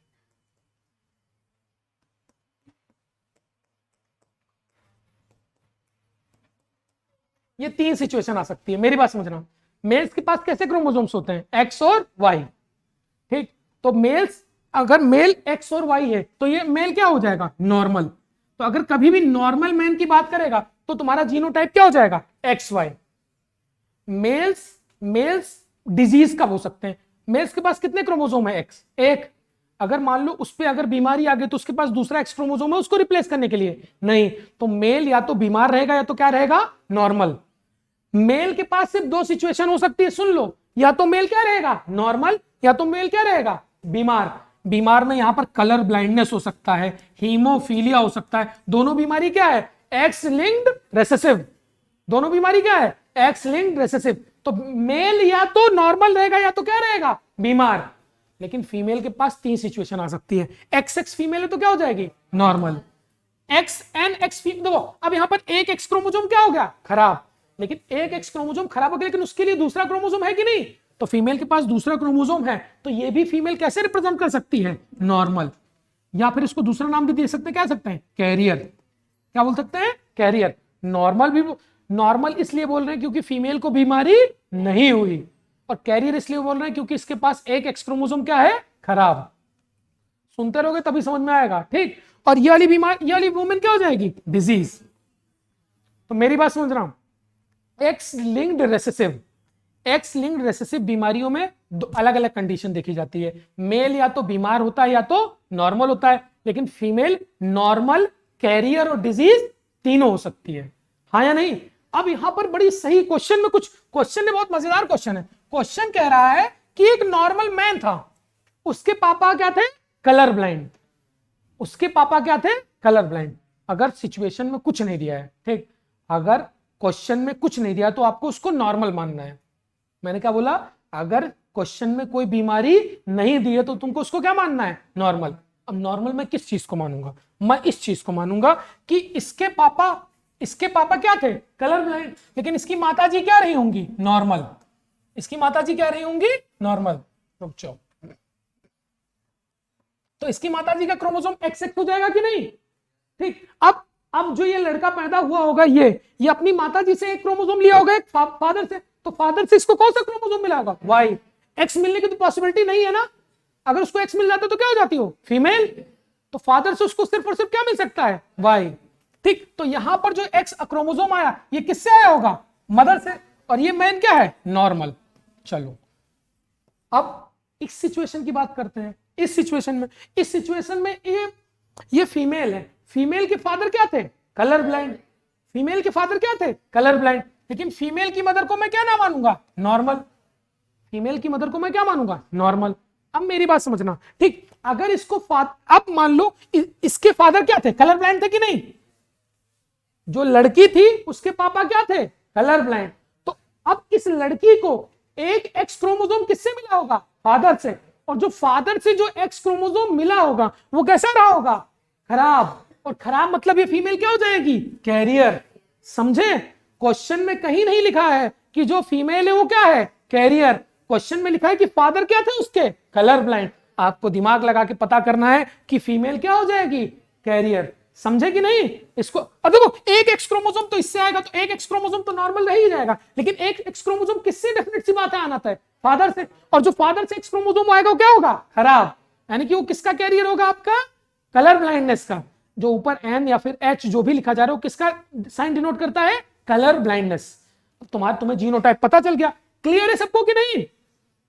ये तीन सिचुएशन आ सकती है, मेरी बात समझना। मेल्स के पास कैसे क्रोमोसोम्स होते हैं, एक्स और वाई, ठीक। तो मेल्स, अगर मेल एक्स और वाई है तो ये मेल क्या हो जाएगा, नॉर्मल। तो अगर कभी भी नॉर्मल मैन की बात करेगा तो तुम्हारा जीनोटाइप क्या हो जाएगा, एक्स वाई। मेल्स डिजीज कब हो सकते हैं, मेल्स के पास कितने क्रोमोसोम है, एक्स, एक। अगर मान लो उस पर अगर बीमारी आ गई तो उसके पास दूसरा एक्स क्रोमोसोम है उसको रिप्लेस करने के लिए, नहीं। तो मेल या तो बीमार रहेगा या तो क्या रहेगा, नॉर्मल। मेल के पास सिर्फ दो सिचुएशन हो सकती है, सुन लो, या तो मेल क्या रहेगा, नॉर्मल, या तो मेल क्या रहेगा, बीमार। बीमार में यहां पर कलर ब्लाइंडनेस हो सकता है, हीमोफीलिया हो सकता है। दोनों बीमारी क्या है, एक्स लिंक्ड रेसेसिव। दोनों बीमारी क्या है, एक्स लिंक्ड रेसेसिव। तो मेल या तो नॉर्मल रहेगा या तो क्या रहेगा, बीमार। लेकिन फीमेल के पास तीन सिचुएशन आ सकती है। एक्स एक्स फीमेल है तो क्या हो जाएगी, normal. X N X female, देखो अब यहां पर एक एक्स क्रोमोसोम क्या हो गया, खराब। लेकिन एक एक्स क्रोमोसोम खराब हो गया, लेकिन उसके लिए दूसरा क्रोमोसोम है कि नहीं, तो फीमेल के पास दूसरा क्रोमोसोम है, तो ये भी फीमेल कैसे रिप्रेजेंट कर सकती है, नॉर्मल। या फिर इसको दूसरा नाम भी दे सकते हैं, क्या सकते हैं, कैरियर। क्या बोल सकते हैं, कैरियर। नॉर्मल भी, नॉर्मल इसलिए बोल रहे हैं क्योंकि फीमेल को बीमारी नहीं हुई, और कैरियर इसलिए बोल रहे हैं क्योंकि इसके पास एक एक्स क्रोमोसोम क्या है, खराब। सुनते रहोगे तभी समझ में आएगा, ठीक। और ये वाली बीमारी, ये वाली वुमेन क्या हो जाएगी, डिजीज। तो मेरी बात समझ रहा हूं, x linked recessive, x linked recessive बीमारियों में दो अलग अलग कंडीशन देखी जाती है। मेल या तो बीमार होता है या तो नॉर्मल होता है, लेकिन फीमेल नॉर्मल, कैरियर और डिजीज तीनों हो सकती है, हाँ या नहीं। अब यहां पर बड़ी सही क्वेश्चन में, कुछ क्वेश्चन में बहुत मजेदार क्वेश्चन है। क्वेश्चन कह रहा है कि एक नॉर्मल मैन था, उसके पापा क्या थे, कलर ब्लाइंड। उसके पापा क्या थे, कलर ब्लाइंड। अगर सिचुएशन में कुछ नहीं दिया है, ठीक, अगर क्वेश्चन में कुछ नहीं दिया तो आपको उसको नॉर्मल मानना है। मैंने क्या बोला, अगर क्वेश्चन में कोई बीमारी नहीं दी है तो तुमको उसको क्या मानना है, नॉर्मल। अब नॉर्मल मैं किस चीज को मानूंगा, मैं इस चीज को मानूंगा कि इसके पापा क्या थे, कलर ब्लाइंड, लेकिन इसकी माताजी क्या रही होंगी, नॉर्मल। इसकी माताजी क्या रही होंगी, नॉर्मल। रुक जाओ, तो इसकी माताजी का क्रोमोसोम एक्स एक्स हो जाएगा कि नहीं, ठीक। अब जो ये लड़का पैदा हुआ होगा, ये अपनी माताजी से एक क्रोमोसोम लिया होगा, एक फादर से, तो फादर से इसको कौन सा क्रोमोसोम मिला होगा, वाई। एक्स मिलने की तो पॉसिबिलिटी नहीं है ना, अगर उसको एक्स मिल जाता तो क्या हो जाती हो, फीमेल। तो फादर से उसको सिर्फ और सिर्फ क्या मिल सकता है, वाई, ठीक। तो यहां पर जो एक्स क्रोमोसोम आया, ये किससे आया होगा, मदर से, और ये मैन क्या है, नॉर्मल। चलो अब इस सिचुएशन की बात करते हैं। इस सिचुएशन में ये फीमेल है, फीमेल के फादर क्या थे, कलर ब्लाइंड। फीमेल के फादर क्या थे, कलर ब्लाइंड, लेकिन फीमेल की मदर को मैं क्या ना मानूंगा, नॉर्मल। फीमेल की मदर को मैं क्या मानूंगा, नॉर्मल। अब मेरी बात समझना, ठीक। अगर इसको अब मान लो इसके फादर क्या थे, कलर ब्लाइंड थे कि नहीं। जो लड़की थी उसके पापा क्या थे, कलर ब्लाइंड। तो अब इस लड़की को एक एक्स क्रोमोसोम किससे मिला होगा, फादर से, और जो फादर से जो एक्स क्रोमोसोम मिला होगा वो कैसा रहा होगा, खराब। और खराब मतलब ये फीमेल क्या हो जाएगी, कैरियर। समझे, क्वेश्चन में कहीं नहीं लिखा है कि जो फीमेल है वो क्या है, कैरियर। क्वेश्चन में लिखा है कि फादर क्या थे उसके, कलर ब्लाइंड। आपको दिमाग लगा के पता करना है कि फीमेल क्या हो जाएगी, कैरियर। समझे कि नहीं इसको। अब देखो, एक एक्स क्रोमोसोम तो इससे आएगा, तो एक एक्स क्रोमोसोम तो नॉर्मल रह ही जाएगा, लेकिन एक एक्स क्रोमोसोम किससे, डेफिनेट सी बात है, आना था फादर से। और जो फादर से एक्स क्रोमोसोम आएगा वो क्या होगा, खराब। यानी कि वो किसका कैरियर होगा, आपका कलर ब्लाइंडनेस का। जो ऊपर एन या फिर एच जो भी लिखा जा रहा है वो किसका साइन डिनोट करता है, कलर ब्लाइंडनेस। तुम्हें जीनोटाइप पता चल गया, क्लियर है सबको कि नहीं।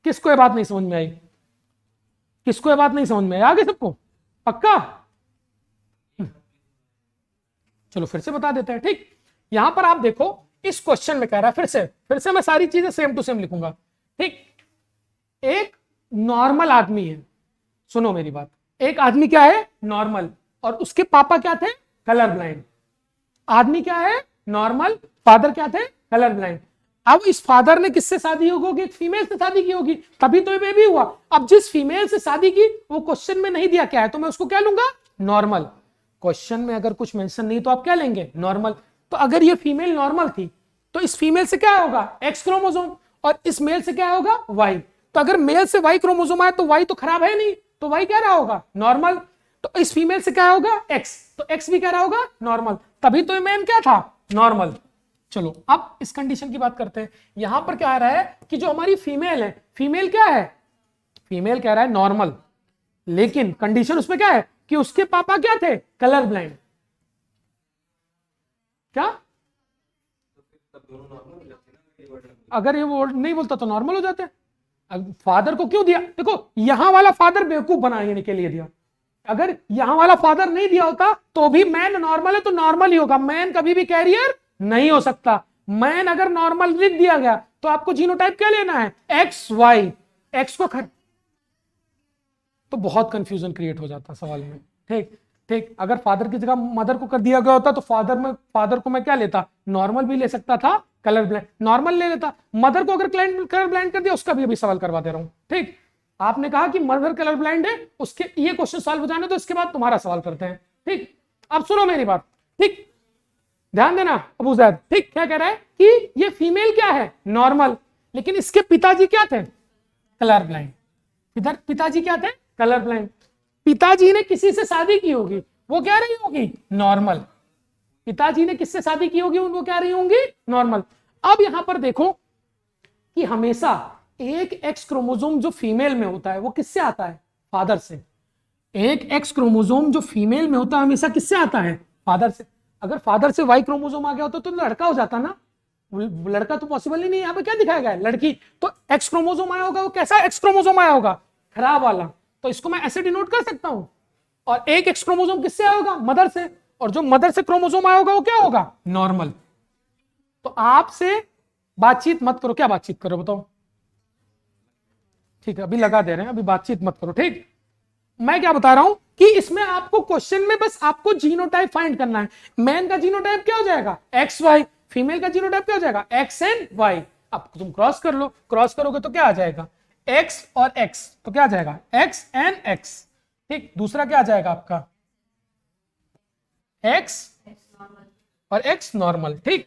किसको ये बात नहीं समझ में आई, किसको ये बात नहीं समझ में आई, आगे सबको पक्का। चलो फिर से बता देते हैं, ठीक। यहां पर आप देखो, इस क्वेश्चन में कह रहा है, फिर से मैं सारी चीजें सेम टू सेम लिखूंगा, ठीक। एक नॉर्मल आदमी है, सुनो मेरी बात, एक आदमी क्या है, नॉर्मल, और उसके पापा क्या थे, कलर ब्लाइंड। आदमी क्या है, नॉर्मल, फादर क्या थे, कलर ब्लाइंड। अब इस फादर ने किससे शादी होगी, एक फीमेल से शादी की होगी, तभी तो ये बेबी हुआ। अब जिस फीमेल से शादी की वो क्वेश्चन में नहीं दिया क्या है, तो मैं उसको क्या लूंगा, नॉर्मल। क्वेश्चन में अगर कुछ मेंशन नहीं तो आप क्या लेंगे, नॉर्मल। तो अगर ये फीमेल नॉर्मल थी तो इस फीमेल से क्या होगा, एक्स क्रोमोसोम, और इस मेल से क्या होगा, वाई। तो अगर मेल से वाई क्रोमोसोम आया तो वाई तो खराब है नहीं, तो वाई क्या रहा होगा, नॉर्मल। तो इस फीमेल से क्या होगा, एक्स, तो एक्स भी क्या रहा होगा, नॉर्मल। तभी तो ये मैन क्या था, नॉर्मल। चलो अब इस कंडीशन की बात करते हैं। यहां पर क्या आ रहा है कि जो हमारी फीमेल है, फीमेल क्या है, फीमेल कह रहा है नॉर्मल, लेकिन कंडीशन उसमें क्या है कि उसके पापा क्या थे, कलर ब्लाइंड। क्या, अगर ये वर्ड नहीं बोलता तो नॉर्मल हो जाते हैं। फादर को क्यों दिया, देखो यहां वाला फादर बेवकूफ बनाने के लिए दिया। अगर यहां वाला फादर नहीं दिया होता तो भी मैन नॉर्मल है तो नॉर्मल ही होगा, मैन कभी भी कैरियर नहीं हो सकता। मैन अगर नॉर्मल लिख दिया गया तो आपको जीनोटाइप क्या लेना है, एक्स वाई। एक्स को तो बहुत कंफ्यूजन क्रिएट हो जाता सवाल में। ठीक ठीक, अगर फादर की जगह मदर को कर दिया गया होता तो फादर को मैं क्या लेता, नॉर्मल भी ले सकता था, कलर ब्लाइंड, नॉर्मल ले लेता। मदर को अगर कलर ब्लाइंड कर दिया, उसका भी अभी सवाल करवा दे रहा हूं। ठीक, आपने कहा कि मदर कलर ब्लाइंड है, उसके ये क्वेश्चन सॉल्व हो जाने तो इसके बाद तुम्हारा सवाल करते हैं। ठीक, अब सुनो मेरी बात, ठीक ध्यान देना अबू जैद। ठीक, क्या कह रहा है कि ये फीमेल क्या है, नॉर्मल, लेकिन इसके पिताजी क्या थे, कलर ब्लाइंड। इधर पिताजी क्या थे, कलर ब्लाइंड। पिताजी ने किसी से शादी की होगी, वो क्या रही होगी, नॉर्मल। पिताजी ने किससे शादी की होगी, वो क्या रही होंगी, नॉर्मल। अब यहां पर देखो कि हमेशा एक एक्स क्रोमोसोम जो फीमेल में होता है वो किससे आता है, फादर से। एक एक्स क्रोमोसोम जो फीमेल में होता है हमेशा किससे आता है, फादर से। अगर फादर से वाई क्रोमोसोम आ गया होता तो लड़का हो जाता ना, लड़का तो पॉसिबल ही नहीं। यहाँ पे क्या दिखाया गया है, लड़की। तो एक्स क्रोमोसोम आया होगा, वो कैसा एक्स क्रोमोसोम आया होगा, खराब वाला। तो इसको मैं ऐसे डिनोट कर सकता हूं। और एक एक्स क्रोमोसोम किससे आया होगा, मदर से, और जो मदर से क्रोमोसोम आया होगा वो क्या होगा, नॉर्मल। तो आपसे बातचीत मत करो, क्या बातचीत करो बताओ। ठीक है, अभी लगा दे रहे हैं, अभी बातचीत मत करो। ठीक, मैं क्या बता रहा हूं कि इसमें आपको क्वेश्चन में बस आपको जीनोटाइप फाइंड करना है। मैन का जीनोटाइप क्या हो जाएगा, एक्स वाई। फीमेल का जीनोटाइप क्या हो जाएगा, एक्स एंड वाई। अब तुम क्रॉस कर लो, क्रॉस करोगे तो क्या आ जाएगा, एक्स और एक्स, तो क्या आ जाएगा, एक्स एंड एक्स। ठीक, दूसरा क्या आ जाएगा आपका, एक्स और एक्स नॉर्मल। ठीक,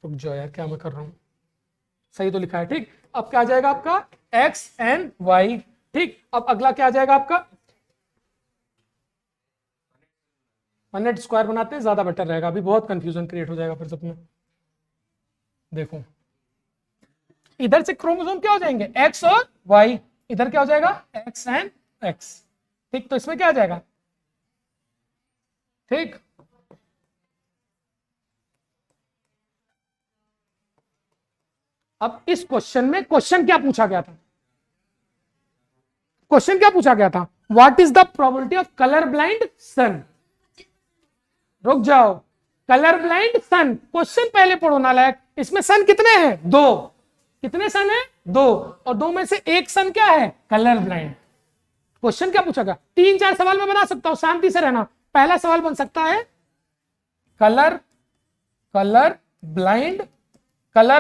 रुक जाओ यार, क्या मैं कर रहा हूं, सही तो लिखा है। ठीक, अब क्या आ जाएगा आपका, एक्स एंड वाई। ठीक, अब अगला क्या आ जाएगा आपका, 100 स्क्वायर बनाते हैं, ज्यादा बेटर रहेगा, अभी बहुत कंफ्यूजन क्रिएट हो जाएगा फिर सब में। देखो इधर से क्रोमोसोम क्या हो जाएंगे, एक्स और वाई, इधर क्या हो जाएगा, एक्स एंड एक्स। ठीक, तो इसमें क्या आ जाएगा, ठीक। अब इस क्वेश्चन में क्वेश्चन क्या पूछा गया था, क्वेश्चन क्या पूछा गया था, what is the probability of colour blind son. रुक जाओ, कलर ब्लाइंड सन, क्वेश्चन पहले पढ़ो नालायक। इसमें सन कितने हैं, दो। कितने सन है, दो, और दो में से एक सन क्या है, कलर ब्लाइंड। क्वेश्चन क्या पूछा गया, 3-4 सवाल में बना सकता हूं, शांति से रहना। पहला सवाल बन सकता है कलर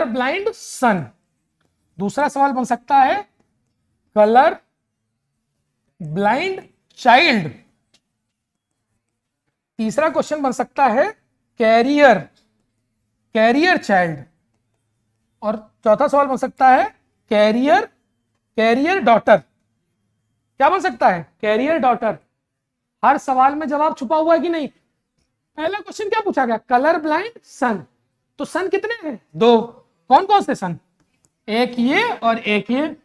ब्लाइंड सन। दूसरा सवाल बन सकता है कलर ब्लाइंड चाइल्ड। तीसरा क्वेश्चन बन सकता है कैरियर चाइल्ड। और चौथा सवाल बन सकता है कैरियर डॉटर। क्या बन सकता है, कैरियर डॉटर। हर सवाल में जवाब छुपा हुआ है कि नहीं। पहला क्वेश्चन क्या पूछा गया, कलर ब्लाइंड सन। तो सन कितने हैं, दो। कौन कौन से सन, एक ये और एक ये।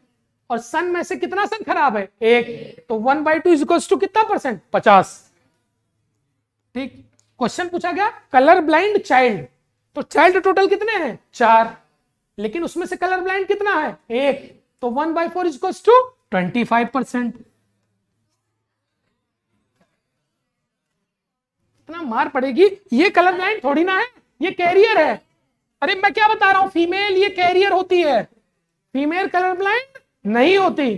और सन में से कितना सन खराब है, एक। तो 1/2 इज इक्वल टू कितना परसेंट, 50। ठीक, क्वेश्चन पूछा गया कलर ब्लाइंड चाइल्ड। तो चाइल्ड टोटल कितने हैं, 4, लेकिन उसमें से कलर ब्लाइंड कितना है, एक। तो 1/4 इज इक्वल टू 25%। इतना मार पड़ेगी, ये कलर ब्लाइंड थोड़ी ना है, ये कैरियर है। अरे मैं क्या बता रहा हूं, फीमेल ये कैरियर होती है, फीमेल कलर ब्लाइंड नहीं होती।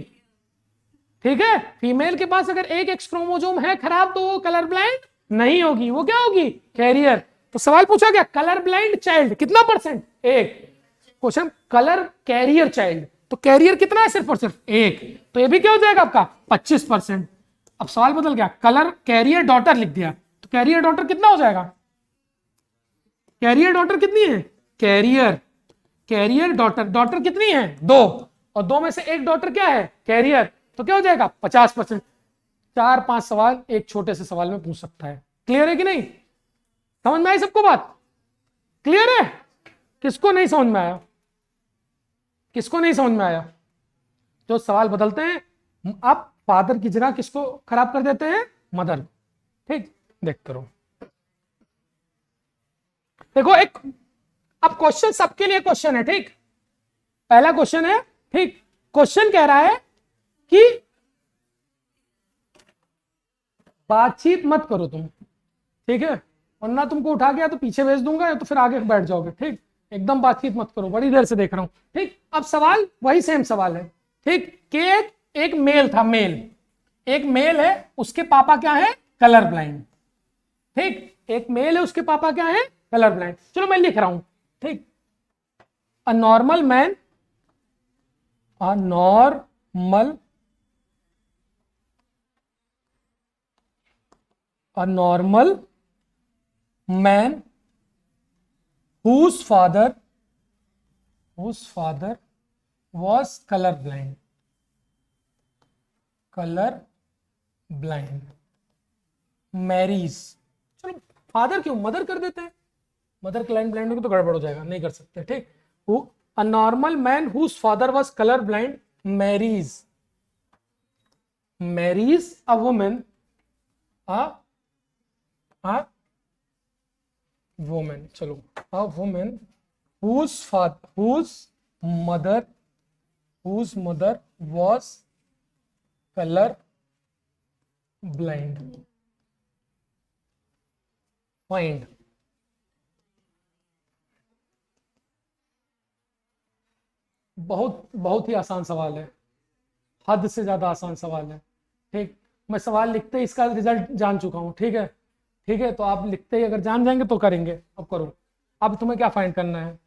ठीक है, फीमेल के पास अगर एक एक्स क्रोमोसोम है खराब तो वो कलर ब्लाइंड नहीं होगी, वो क्या होगी, कैरियर। तो सवाल पूछा गया कलर ब्लाइंड चाइल्ड कितना परसेंट, एक। क्वेश्चन कलर कैरियर चाइल्ड, तो कैरियर कितना है, सिर्फ और सिर्फ एक। तो ये भी क्या हो जाएगा आपका 25%। अब सवाल बदल गया, कलर कैरियर डॉटर लिख दिया, तो कैरियर डॉटर कितना हो जाएगा? कैरियर डॉटर कितनी है? कैरियर डॉटर, डॉटर कितनी है? 2, और 2 में से एक डॉटर क्या है? कैरियर, तो क्या हो जाएगा? 50%। 4-5 सवाल एक छोटे से सवाल में पूछ सकता है। क्लियर है कि नहीं? समझ में आई सबको बात? क्लियर है? किसको नहीं समझ में आया? किसको नहीं समझ में आया? जो सवाल बदलते हैं, आप फादर की जगह किसको खराब कर देते हैं? मदर। ठीक, देखते रहो। देखो एक, अब क्वेश्चन सबके लिए क्वेश्चन है, ठीक। पहला क्वेश्चन है, ठीक। क्वेश्चन कह रहा है कि बातचीत मत करो तुम, ठीक है, वरना तुमको उठा गया तो पीछे भेज दूंगा या तो फिर आगे बैठ जाओगे, ठीक। एकदम बातचीत मत करो, बड़ी देर से देख रहा हूं, ठीक। अब सवाल वही सेम सवाल है, ठीक। कि एक मेल था, एक मेल है, उसके पापा क्या है? कलर ब्लाइंड, ठीक। एक मेल है, उसके पापा क्या है? Colour blind. चलो मैं लिख रहा हूं, ठीक। अ normal man, a normal man whose father was color blind marries, चलो फादर क्यों, मदर कर देते हैं, मदर ब्लाइंड होगी तो गड़बड़ हो जाएगा, नहीं कर सकते, ठीक। अ normal man whose father was color blind marries a woman, चलो, a woman whose mother was color blind. Find. बहुत ही आसान सवाल है, हद से ज्यादा आसान सवाल है, ठीक। मैं सवाल लिखते ही इसका रिजल्ट जान चुका हूं, ठीक है, ठीक है। तो आप लिखते ही अगर जान जाएंगे तो करेंगे। अब करो, अब तुम्हें क्या फाइंड करना है?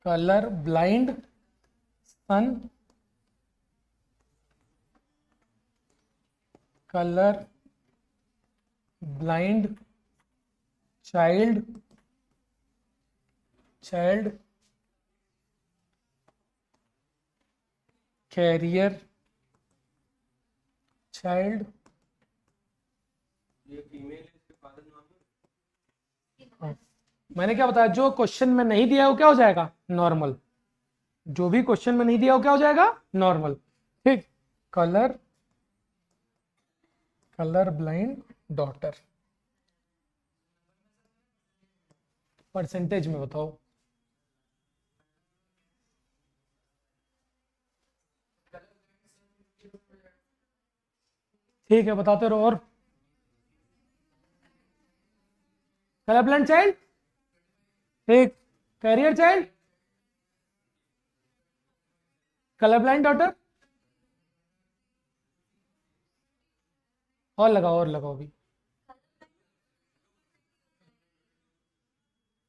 Colour blind son, colour blind child carrier child, मैंने क्या बताया? जो क्वेश्चन में नहीं दिया वो क्या हो जाएगा? नॉर्मल। जो भी क्वेश्चन में नहीं दिया वो क्या हो जाएगा? नॉर्मल, ठीक। कलर ब्लाइंड डॉटर, परसेंटेज में बताओ। ठीक है, बताते रहो। और कलर ब्लाइंड चाइल्ड, ठीक। Carrier child, colour blind daughter, और लगाओ भी।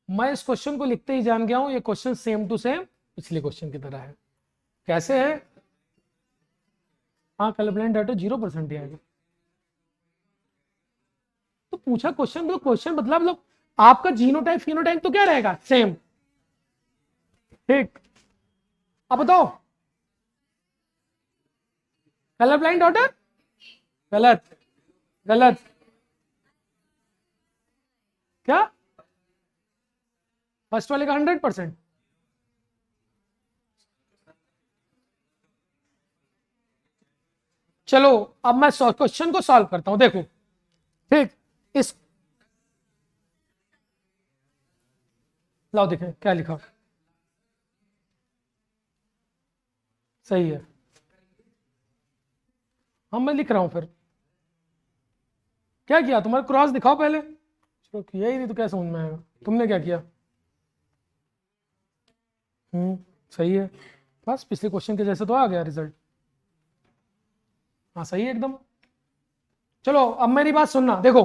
मैं इस क्वेश्चन को लिखते ही जान गया हूं, ये क्वेश्चन सेम टू सेम पिछले क्वेश्चन की तरह है। कैसे है? हाँ, कलर ब्लाइंड डॉटर 0% ही आएगा। तो पूछा क्वेश्चन, तो क्वेश्चन मतलब आपका जीनोटाइप फिनोटाइप तो क्या रहेगा? सेम, ठीक। अब बताओ, कलर ब्लाइंड डॉटर, गलत। क्या? फर्स्ट वाले का 100%। चलो अब मैं क्वेश्चन को सॉल्व करता हूं, देखो, ठीक। इस लाओ देखें क्या लिखा, सही है। हाँ, मैं लिख रहा हूं। फिर क्या किया तुम्हारा? क्रॉस दिखाओ पहले। चलो, किया ही नहीं तो क्या समझ में आएगा? तुमने क्या किया? सही है, बस पिछले क्वेश्चन के जैसे तो आ गया रिजल्ट। हाँ, सही है एकदम। चलो अब मेरी बात सुनना, देखो,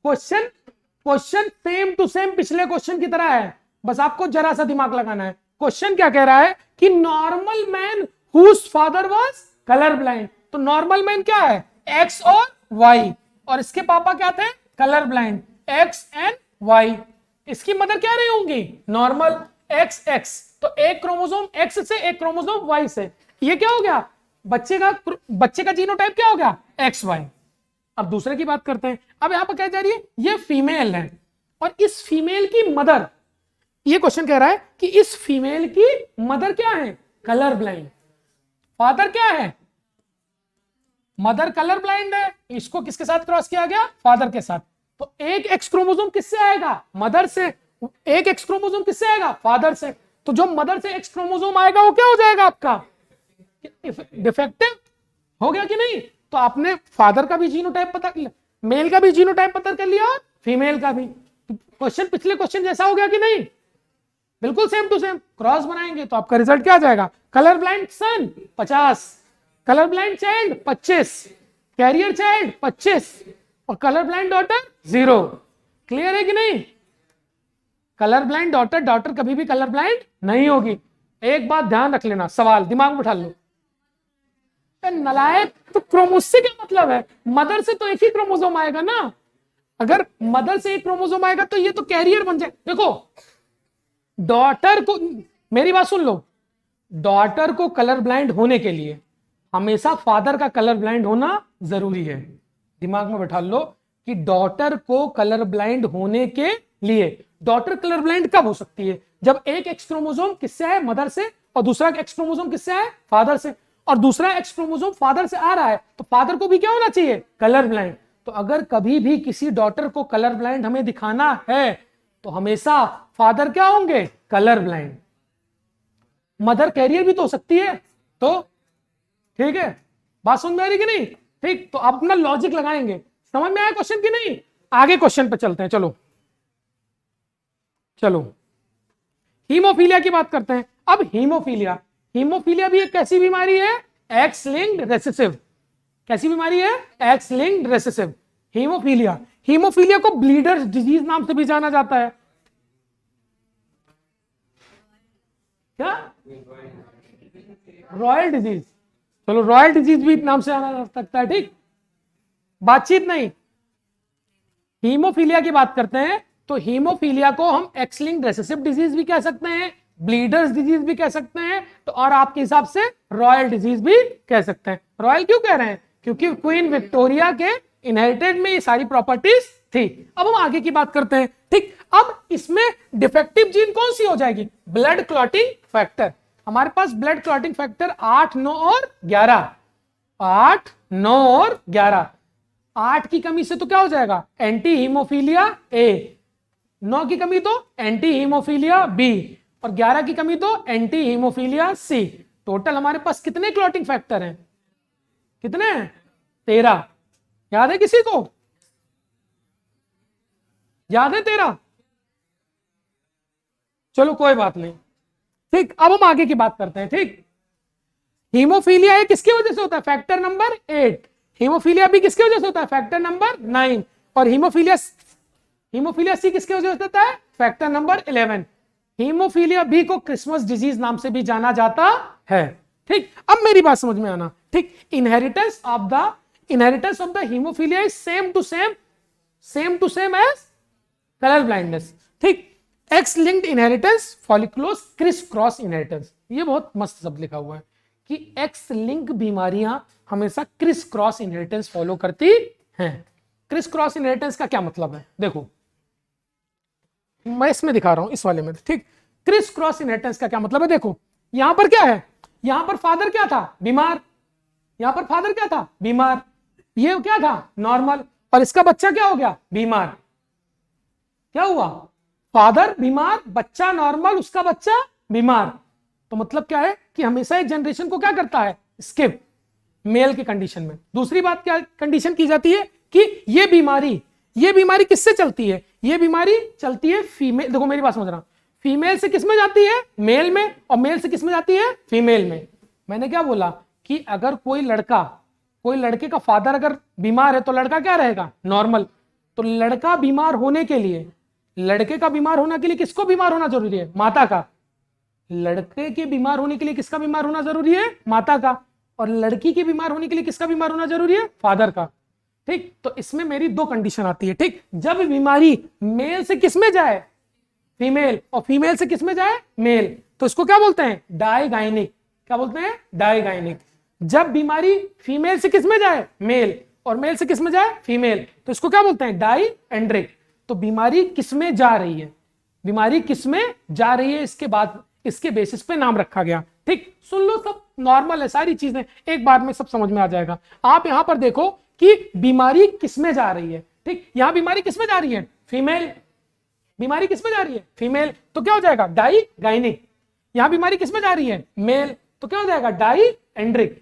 क्वेश्चन सेम टू सेम पिछले क्वेश्चन की तरह है, बस आपको जरा सा दिमाग लगाना है। क्वेश्चन क्या कह रहा है कि normal man whose father was colour blind. तो नॉर्मल मैन क्या है, एक्स और वाई, और इसके पापा क्या थे, colour blind, X and Y. इसकी मदर क्या रही होंगी, नॉर्मल, एक्स एक्स। तो एक क्रोमोसोम एक्स से एक क्रोमोसोम वाई से, ये क्या हो गया, बच्चे का जीनोटाइप क्या हो गया, एक्स वाई। अब दूसरे की बात करते हैं। अब यहां पर क्या जा रही है, ये फीमेल है और इस फीमेल की मदर, ये क्वेश्चन कह रहा है कि इस फीमेल की मदर क्या है, कलर ब्लाइंड, फादर क्या है, मदर कलर ब्लाइंड है, इसको किसके साथ क्रॉस किया गया, फादर के साथ। तो एक एक्स क्रोमोसोम किससे आएगा, मदर से, एक एक्स क्रोमोसोम किससे आएगा, फादर से। तो जो मदर से एक्स क्रोमोसोम आएगा वो क्या हो जाएगा आपका, डिफेक्टिव हो गया कि नहीं। तो आपने फादर का भी जीनोटाइप पता, मेल का भी जीनोटाइप पता कर लिया और फीमेल का भी। क्वेश्चन पिछले क्वेश्चन जैसा हो गया कि नहीं, बिल्कुल सेम टू सेम। क्रॉस बनाएंगे तो आपका रिजल्ट क्या आ जाएगा, colour blind son 50, colour blind child 25, carrier child 25 और कलर ब्लाइंड डॉटर 0। क्लियर है कि नहीं, कलर ब्लाइंड डॉटर कभी भी कलर ब्लाइंड नहीं होगी। एक बात ध्यान रख लेना, सवाल दिमाग में उठा लो, नलायक, तो क्रोमोस से क्या मतलब है, मदर से तो एक ही क्रोमोसोम आएगा ना, अगर मदर से एक क्रोमोसोम आएगा तो ये तो कैरियर बन जाए। देखो डॉटर को, मेरी बात सुन लो, डॉटर को कलर ब्लाइंड होने के लिए हमेशा फादर का कलर ब्लाइंड होना जरूरी है। दिमाग में बैठा लो कि डॉटर को कलर ब्लाइंड होने के लिए, डॉटर कलर ब्लाइंड कब हो सकती है, जब एक एक्स क्रोमोसोम किससे है, मदर से, और दूसरा एक्स क्रोमोसोम किससे है, फादर से, और दूसरा एक्स क्रोमोसोम फादर से आ रहा है तो फादर को भी क्या होना चाहिए, कलर ब्लाइंड। तो अगर कभी भी किसी डॉटर को कलर ब्लाइंड हमें दिखाना है तो हमेशा फादर क्या होंगे, कलर ब्लाइंड। मदर कैरियर भी तो हो सकती है, तो ठीक है, बात समझ में आ रही कि नहीं, ठीक। तो आप अपना लॉजिक लगाएंगे, समझ में आया क्वेश्चन की नहीं। आगे क्वेश्चन पे चलते हैं, चलो चलो हीमोफीलिया की बात करते हैं। अब हीमोफीलिया भी एक कैसी बीमारी है, एक्स लिंक्ड रेसेसिव। कैसी बीमारी है, एक्स लिंक्ड रेसेसिव हीमोफीलिया को ब्लीडर्स डिजीज नाम से भी जाना जाता है। क्या, रॉयल डिजीज, चलो रॉयल डिजीज भी नाम से जाना जा सकता है, ठीक, बातचीत नहीं। हीमोफीलिया की बात करते हैं तो हीमोफीलिया को हम एक्स लिंक्ड रेसेसिव डिजीज भी कह सकते हैं, ब्लीडर्स डिजीज भी कह सकते हैं, तो और आपके हिसाब से रॉयल डिजीज भी कह सकते हैं। रॉयल क्यों कह रहे हैं, क्योंकि क्वीन विक्टोरिया के इनहेरिटेड में ये सारी प्रॉपर्टीज थी। अब हम आगे की बात करते हैं, ठीक। अब इसमें डिफेक्टिव जीन कौन सी हो जाएगी, ब्लड क्लॉटिंग फैक्टर। हमारे पास ब्लड क्लॉटिंग फैक्टर 8, 9 और 11, 8, 9 और 11। 8 की कमी से तो क्या हो जाएगा, एंटी हीमोफीलिया ए, 9 की कमी तो एंटी हीमोफीलिया बी, और 11 की कमी तो एंटी हीमोफीलिया सी। टोटल हमारे पास कितने क्लॉटिंग फैक्टर हैं, कितने हैं, 13। याद है किसी को, याद है 13, चलो कोई बात नहीं, ठीक। अब हम आगे की बात करते हैं, ठीक। हीमोफीलिया ए किसकी वजह से होता है, फैक्टर नंबर 8। हीमोफीलिया बी किसकी वजह से होता है, फैक्टर नंबर 9। और हीमोफीलिया सी किसकी वजह से होता है, फैक्टर नंबर 11। हीमोफीलिया बी को क्रिसमस डिजीज नाम से भी जाना जाता है, ठीक। अब मेरी बात समझ में आना, ठीक। Inheritance of the haemophilia is same to same as colour blindness, ठीक। एक्स लिंक्ड इनहेरिटेंस, फॉलिकुलोस क्रिस क्रॉस इनहेरिटेंस। ये बहुत मस्त शब्द लिखा हुआ है कि एक्स लिंक बीमारियां हमेशा क्रिस क्रॉस इनहेरिटेंस फॉलो करती हैं। क्रिस क्रॉस इनहेरिटेंस का क्या मतलब है, देखो मैं इसमें दिखा रहा हूं, इस वाले में, ठीक। क्रिस क्रॉस इनहेरिटेंस का क्या मतलब है, देखो यहां पर क्या है, यहां पर फादर क्या था, बीमार, यहां पर फादर क्या था, बीमार, ये क्या था, नॉर्मल, और इसका बच्चा क्या हो गया, बीमार। क्या हुआ, फादर बीमार, बच्चा नॉर्मल, उसका बच्चा बीमार। तो मतलब क्या है कि हमेशा एक जनरेशन को क्या करता है, स्किप, मेल की कंडीशन में। दूसरी बात क्या कंडीशन की जाती है कि ये बीमारी किससे चलती है, ये बीमारी चलती है फीमेल, देखो मेरी बात समझ रहा, फीमेल से किस में जाती है, मेल में, और मेल से किस में जाती है, फीमेल में। मैंने क्या बोला कि अगर कोई लड़के का फादर अगर बीमार है तो लड़का क्या रहेगा, नॉर्मल। तो लड़का बीमार होने के लिए, लड़के का बीमार होने के लिए किसको बीमार होना जरूरी है, माता का। लड़के के बीमार होने के लिए किसका बीमार होना जरूरी है? माता का। और लड़की के बीमार होने के लिए किसका बीमार होना जरूरी है? फादर का। ठीक, तो इसमें मेरी दो कंडीशन आती है। ठीक, जब बीमारी मेल से किस में जाए? फीमेल, और फीमेल से किस में जाए? मेल, तो इसको क्या बोलते हैं? डाइगाइनिक। क्या बोलते हैं? डाइगाइनिक। जब बीमारी फीमेल से किस में जाए? मेल, और मेल से किस में जाए? फीमेल, तो इसको क्या बोलते हैं? डाइएंड्रिक। तो बीमारी किस में जा रही है? बीमारी किस में जा रही है, इसके बाद इसके बेसिस पे नाम रखा गया। ठीक, सुन लो, सब नॉर्मल है, सारी चीजें एक बार में सब समझ में आ जाएगा। आप यहां पर देखो कि बीमारी किस में जा रही है। ठीक, यहां बीमारी किस में जा रही है? फीमेल। बीमारी किस में जा रही है? फीमेल, तो क्या हो जाएगा? डाइगाइनिक। यहां बीमारी किस में जा रही है? मेल, तो क्या हो जाएगा? डाइएंड्रिक।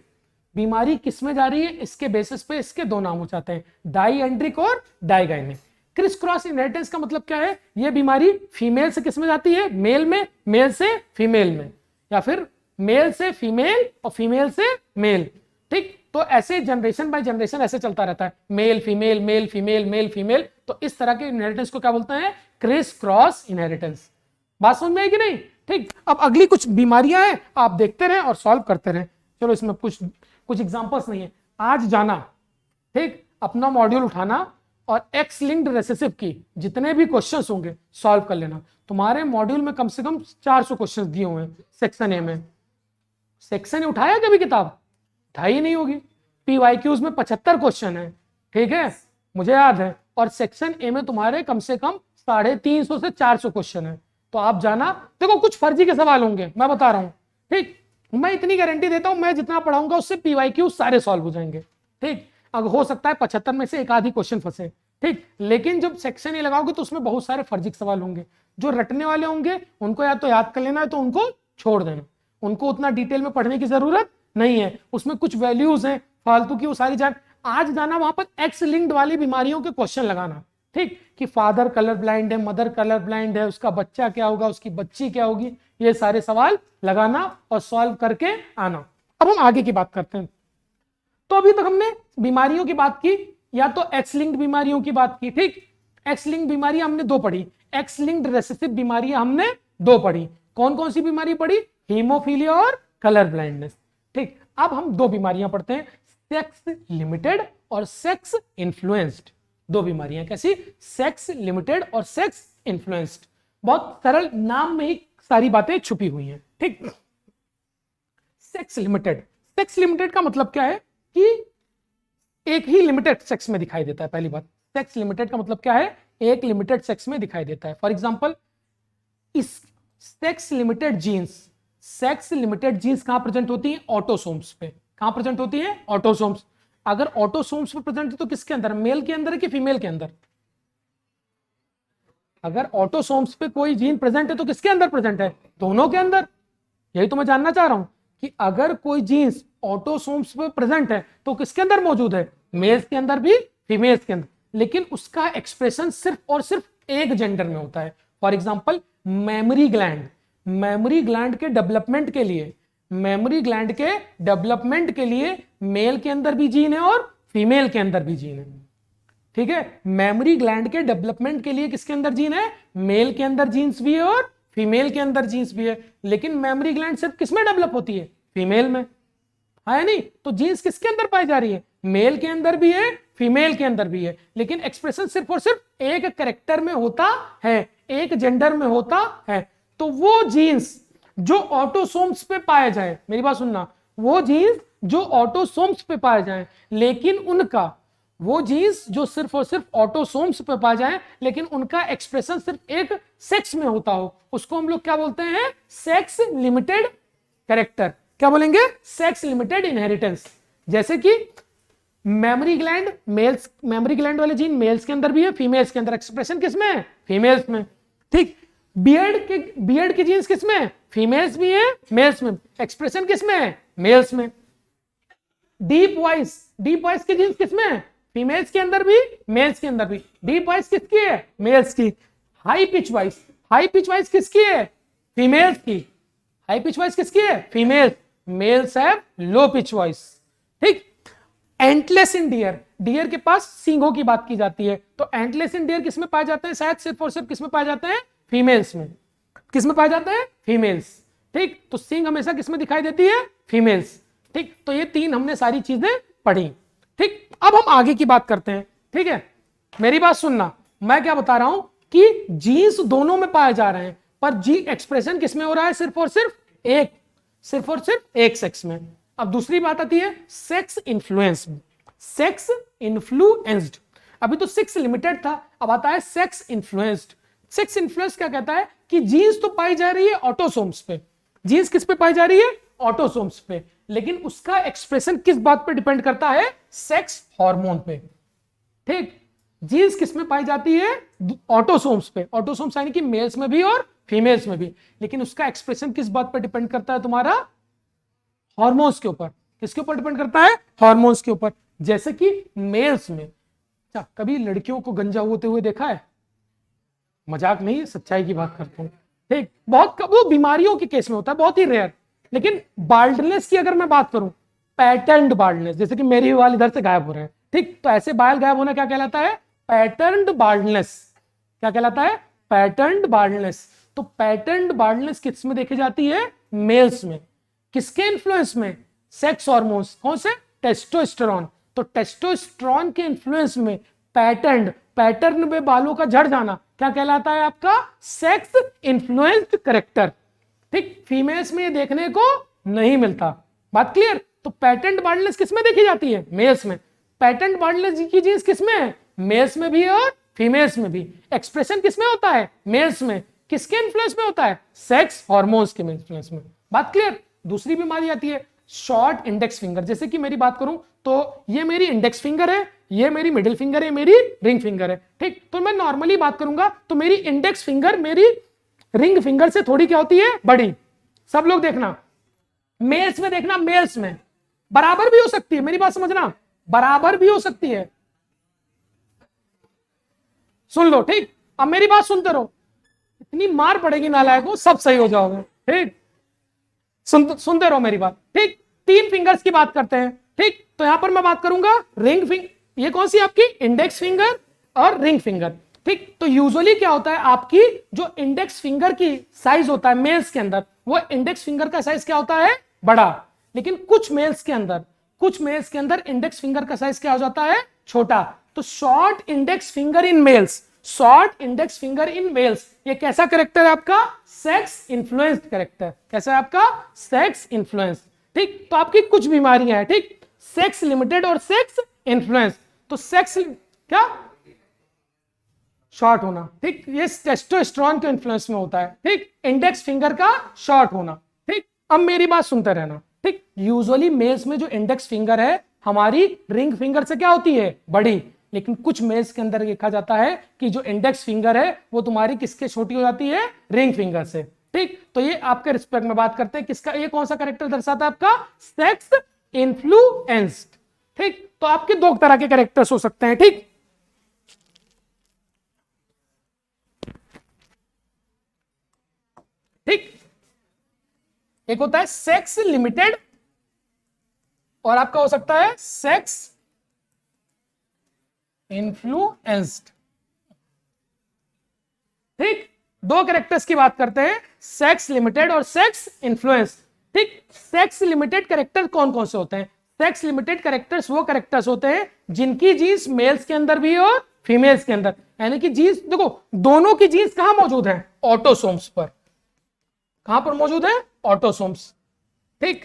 बीमारी किस में जा रही है, इसके बेसिस पे इसके दो नाम हो जाते हैं, डाइएंड्रिक और डाइगाइनिक। क्रिस क्रॉस इनहेरिटेंस का मतलब क्या है? ये बीमारी फीमेल से किस में जाती है? मेल में, मेल से फीमेल में, या फिर मेल से फीमेल और फीमेल से मेल। ठीक, तो ऐसे जनरेशन बाय जनरेशन ऐसे चलता रहता है, male female, male female, male female. तो इस तरह के इनहेरिटेंस को क्या बोलते हैं? Chris cross inheritance. बात समझ में आई कि नहीं? ठीक, अब अगली कुछ बीमारियां हैं, आप देखते रहें और सॉल्व करते रहें। चलो, इसमें कुछ एग्जांपल्स नहीं है, आज जाना, ठीक, अपना मॉड्यूल उठाना और एक्स लिंक्ड रेसेसिव की जितने भी क्वेश्चंस होंगे सॉल्व कर लेना। तुम्हारे मॉड्यूल में कम से कम 400 क्वेश्चंस दिए हुए हैं सेक्शन ए में। सेक्शन ए उठाया कभी किताब? उठाई नहीं होगी। पीवाईक्यूज में 75 क्वेश्चन है, ठीक है, मुझे याद है, और सेक्शन ए में तुम्हारे कम से कम 350 से 400 क्वेश्चन है। तो आप जाना, देखो कुछ फर्जी के सवाल होंगे, मैं बता रहा हूं। ठीक, मैं इतनी गारंटी देता हूं, मैं जितना पढ़ाऊंगा उससे पीवाईक्यू सारे सॉल्व हो जाएंगे। ठीक, अब हो सकता है 75 में से एक आधी क्वेश्चन फंसे। ठीक, लेकिन जब सेक्शन ए लगाओगे तो उसमें बहुत सारे फर्जी सवाल होंगे। जो रटने वाले होंगे उनको या तो याद कर लेना है, तो उनको छोड़ देना, उनको उतना डिटेल में पढ़ने की जरूरत नहीं है। उसमें कुछ वैल्यूज हैं फालतू की, वो सारी जान। आज जाना वहां पर एक्स लिंक्ड वाली बीमारियों के क्वेश्चन लगाना। ठीक, कि फादर कलर ब्लाइंड है, मदर कलर ब्लाइंड है, उसका बच्चा क्या होगा, उसकी बच्ची क्या होगी, ये सारे सवाल लगाना और सॉल्व करके आना। अब हम आगे की बात करते हैं। तो अभी तक हमने बीमारियों की बात की, या तो एक्स लिंक्ड बीमारियों की बात की। ठीक, एक्स लिंक्ड बीमारियां हमने दो पढ़ी, एक्स लिंक्ड रेसेसिव बीमारियां हमने दो पढ़ी। कौन कौन सी बीमारी पढ़ी? हीमोफीलिया और कलर ब्लाइंडनेस। ठीक, अब हम दो बीमारियां पढ़ते हैं, सेक्स लिमिटेड और सेक्स इन्फ्लुएंस्ड। दो बीमारियां कैसी? सेक्स लिमिटेड और सेक्स इन्फ्लुएंस्ड। बहुत सरल, नाम में ही सारी बातें छुपी हुई हैं। ठीक, सेक्स लिमिटेड। सेक्स लिमिटेड का मतलब क्या है कि एक ही लिमिटेड सेक्स में दिखाई देता है। पहली बात, सेक्स लिमिटेड का मतलब क्या है? एक लिमिटेड सेक्स में दिखाई देता है। फॉर एग्जांपल, इस sex limited genes, sex limited genes कहां प्रेजेंट होती है? ऑटोसोम्स पे। कहां प्रेजेंट होती है? ऑटोसोम्स। अगर ऑटोसोम्स पे प्रेजेंट है तो किसके अंदर? मेल के अंदर कि फीमेल के अंदर? अगर ऑटोसोम्स पे कोई जीन प्रेजेंट है तो किसके अंदर प्रेजेंट है? दोनों के अंदर। यही तो मैं जानना चाह रहा हूं कि अगर कोई जीन्स ऑटोसोम्स पे प्रेजेंट है तो किसके अंदर मौजूद है? मेल्स के अंदर भी, फीमेल्स के अंदर, लेकिन उसका एक्सप्रेशन सिर्फ और सिर्फ एक जेंडर में होता है। For example, memory gland. Memory gland के डेवलपमेंट के लिए, मेमोरी ग्लैंड के डेवलपमेंट के लिए मेल के अंदर भी जीन है और फीमेल के अंदर भी जीन है। ठीक है, मेमोरी ग्लैंड के डेवलपमेंट के लिए किसके अंदर जीन है? मेल के अंदर जीन्स भी है और फीमेल के अंदर जीन्स भी है। लेकिन मेमोरी ग्लैंड सिर्फ किसमें डेवलप होती है? फीमेल में, है नहीं? तो जीन्स किसके अंदर पाई जा रही है? मेल के अंदर भी है, फीमेल के अंदर भी है, लेकिन एक्सप्रेशन सिर्फ और सिर्फ एक कैरेक्टर में होता है, एक जेंडर में होता है। तो वो जीन्स जो ऑटोसोम्स पे पाए जाए, मेरी बात सुनना, वो जीन्स जो ऑटोसोम्स पे पाए जाए, लेकिन उनका, वो जीन्स जो सिर्फ और सिर्फ ऑटोसोम्स पे पाए जाए लेकिन उनका एक्सप्रेशन सिर्फ एक सेक्स में होता हो, उसको हम लोग क्या बोलते हैं? Sex limited character. क्या बोलेंगे? Sex limited inheritance. जैसे कि mammary gland, males, mammary gland वाले जीन मेल्स के अंदर भी है, फीमेल्स के अंदर, एक्सप्रेशन किसमें है? फीमेल्स में। ठीक, बियर्ड के जीन्स किसमें है? फीमेल्स भी है, मेल्स में, एक्सप्रेशन किसमें है? मेल्स में। डीप वॉइस के जीन्स किसमें है? फीमेल्स के अंदर भी, मेल्स के अंदर भी। डीप वॉइस किसकी है? मेल्स की। हाई पिच वॉइस किसकी है? फीमेल्स की। हाई पिच वॉइस किसकी है? Females. Males have low pitch voice. ठीक, एंटलेस इन डियर, डियर के पास सींगों की बात की जाती है, तो एंटलेस इन डियर किसमें पाए जाते हैं? शायद सिर्फ और सिर्फ किसमें पाए जाते हैं? फीमेल्स में। किसमें पाए जाते हैं? फीमेल्स। ठीक, तो सींग हमेशा किसमें दिखाई देती है? फीमेल्स। ठीक, तो ये 3 हमने सारी चीजें पढ़ी। ठीक, अब हम आगे की बात करते हैं। ठीक है, मेरी बात सुनना, मैं क्या बता रहा हूं कि जीन्स दोनों में पाए जा रहे हैं, पर जी एक्सप्रेशन किसमें हो रहा है? सिर्फ और सिर्फ एक सेक्स में। अब दूसरी बात आती है सेक्स इन्फ्लुएंस में। सेक्स इन्फ्लुएंस्ड, अभी तो सेक्स लिमिटेड था, अब आता है सेक्स इन्फ्लुएंस्ड। सेक्स इन्फ्लुएंस क्या कहता है कि जीन्स तो पाई जा रही है ऑटोसोम्स पे। जीन्स किस पे पाई जा रही है? ऑटोसोम्स पे, लेकिन उसका एक्सप्रेशन किस बात पे डिपेंड करता है? सेक्स हार्मोन पे। ठीक, जीन्स किस में पाई जाती है? ऑटोसोम्स पे। ऑटोसोम्स यानी कि मेल्स में भी और फीमेल्स में भी, लेकिन उसका एक्सप्रेशन किस बात पर डिपेंड करता है? तुम्हारा हार्मोन्स के ऊपर। किसके ऊपर डिपेंड करता है? हार्मोन्स के ऊपर। जैसे कि मेल्स में, अच्छा कभी लड़कियों को गंजा होते हुए देखा है? मजाक नहीं, सच्चाई की बात करता हूं। ठीक, बहुत वो बीमारियों के केस में होता है, बहुत ही रेयर। लेकिन बाल्डनेस की अगर मैं बात करूं, पैटर्न्ड बाल्डनेस, जैसे कि मेरी बाल इधर से गायब हो रहे हैं, ठीक, तो ऐसे बाल गायब होना क्या कहलाता है? पैटर्न्ड बाल्डनेस। क्या कहलाता है? पैटर्न्ड बाल्डनेस। तो पैटर्न्ड बाल्डनेस किस में देखी जाती है? मेल्स में। किसके इन्फ्लुएंस में? Sex hormones. कौन से? टेस्टोस्टेरोन। तो टेस्टोस्टेरोन के इन्फ्लुएंस में पैटर्न में बालों का झड़ जाना क्या कहलाता है? आपका सेक्स इन्फ्लुएंस्ड कैरेक्टर। ठीक, फीमेल्स में ये देखने को नहीं मिलता। बात क्लियर? तो पैटर्न बाल्डनेस किस में देखी जाती है? मेल्स में। पैटर्न बाल्डनेस की जीन्स किस में है? मेल्स में भी और फीमेल्स में भी। एक्सप्रेशन किस में होता है? मेल्स में। किसके इन्फ्लुएंस में होता है? सेक्स हार्मोन्स के इन्फ्लुएंस में। बात क्लियर? दूसरी बीमारी आती है शॉर्ट इंडेक्स फिंगर। जैसे कि मेरी बात करूं तो ये मेरी इंडेक्स फिंगर है, ये मेरी मिडिल फिंगर है, मेरी रिंग फिंगर है। ठीक, तो मैं नॉर्मली बात करूंगा तो मेरी इंडेक्स फिंगर मेरी रिंग फिंगर से थोड़ी क्या होती है? बड़ी। सब लोग देखना, मेल्स में देखना, मेल्स में बराबर भी हो सकती है। मेरी बात समझना, बराबर भी हो सकती है। सुन लो, ठीक, अब मेरी बात सुनते रहो, इतनी मार पड़ेगी नालायक को, सब सही हो जाओगे। ठीक, सुनते रहो मेरी बात। ठीक, 3 फिंगर्स की बात करते हैं। ठीक, तो यहां पर मैं बात करूंगा रिंग फिंगर। ये कौन सी आपकी? इंडेक्स फिंगर और रिंग फिंगर। ठीक, तो यूजुअली क्या होता है, आपकी जो इंडेक्स फिंगर की साइज होता है मेल्स के अंदर, वो इंडेक्स फिंगर का साइज क्या होता है? बड़ा। लेकिन कुछ मेल्स के अंदर इंडेक्स फिंगर का साइज क्या हो जाता है? छोटा। तो short index finger in males, short index finger in males, ये कैसा कैरेक्टर है आपका? Sex influenced character. कैसा है आपका? Sex influence. ठीक, तो आपकी कुछ बीमारियां हैं। ठीक, सेक्स लिमिटेड और सेक्स इन्फ्लुएंस। तो सेक्स क्या? शॉर्ट होना। ठीक, ये टेस्टोस्टेरोन के इन्फ्लुएंस में होता है। ठीक, इंडेक्स फिंगर का शॉर्ट होना। ठीक, अब मेरी बात सुनते रहना। ठीक, यूजुअली मेल्स में जो इंडेक्स फिंगर है हमारी रिंग फिंगर से क्या होती है? बड़ी। लेकिन कुछ मेल्स के अंदर देखा जाता है कि जो इंडेक्स फिंगर है वो तुम्हारी किसके छोटी हो जाती है? रिंग फिंगर से। ठीक, तो ये आपके रिस्पेक्ट में बात करते हैं किसका? ये कौन सा कैरेक्टर दर्शाता है आपका? Sex influenced. ठीक, तो आपके 2 तरह के कैरेक्टर्स हो सकते हैं। ठीक, ठीक, एक होता है सेक्स लिमिटेड और आपका हो सकता है सेक्स इन्फ्लुएंस्ड। ठीक, 2 कैरेक्टर्स की बात करते हैं, सेक्स लिमिटेड और सेक्स इन्फ्लुएंस। ठीक, सेक्स लिमिटेड कैरेक्टर कौन कौन से होते हैं? सेक्स लिमिटेड कैरेक्टर्स वो कैरेक्टर्स होते हैं जिनकी जीन्स मेल्स के अंदर भी और फीमेल्स के अंदर, यानी कि जीन्स देखो दोनों की जीन्स कहां मौजूद है? ऑटोसोम्स पर। कहां पर मौजूद है? ऑटोसोम्स। ठीक,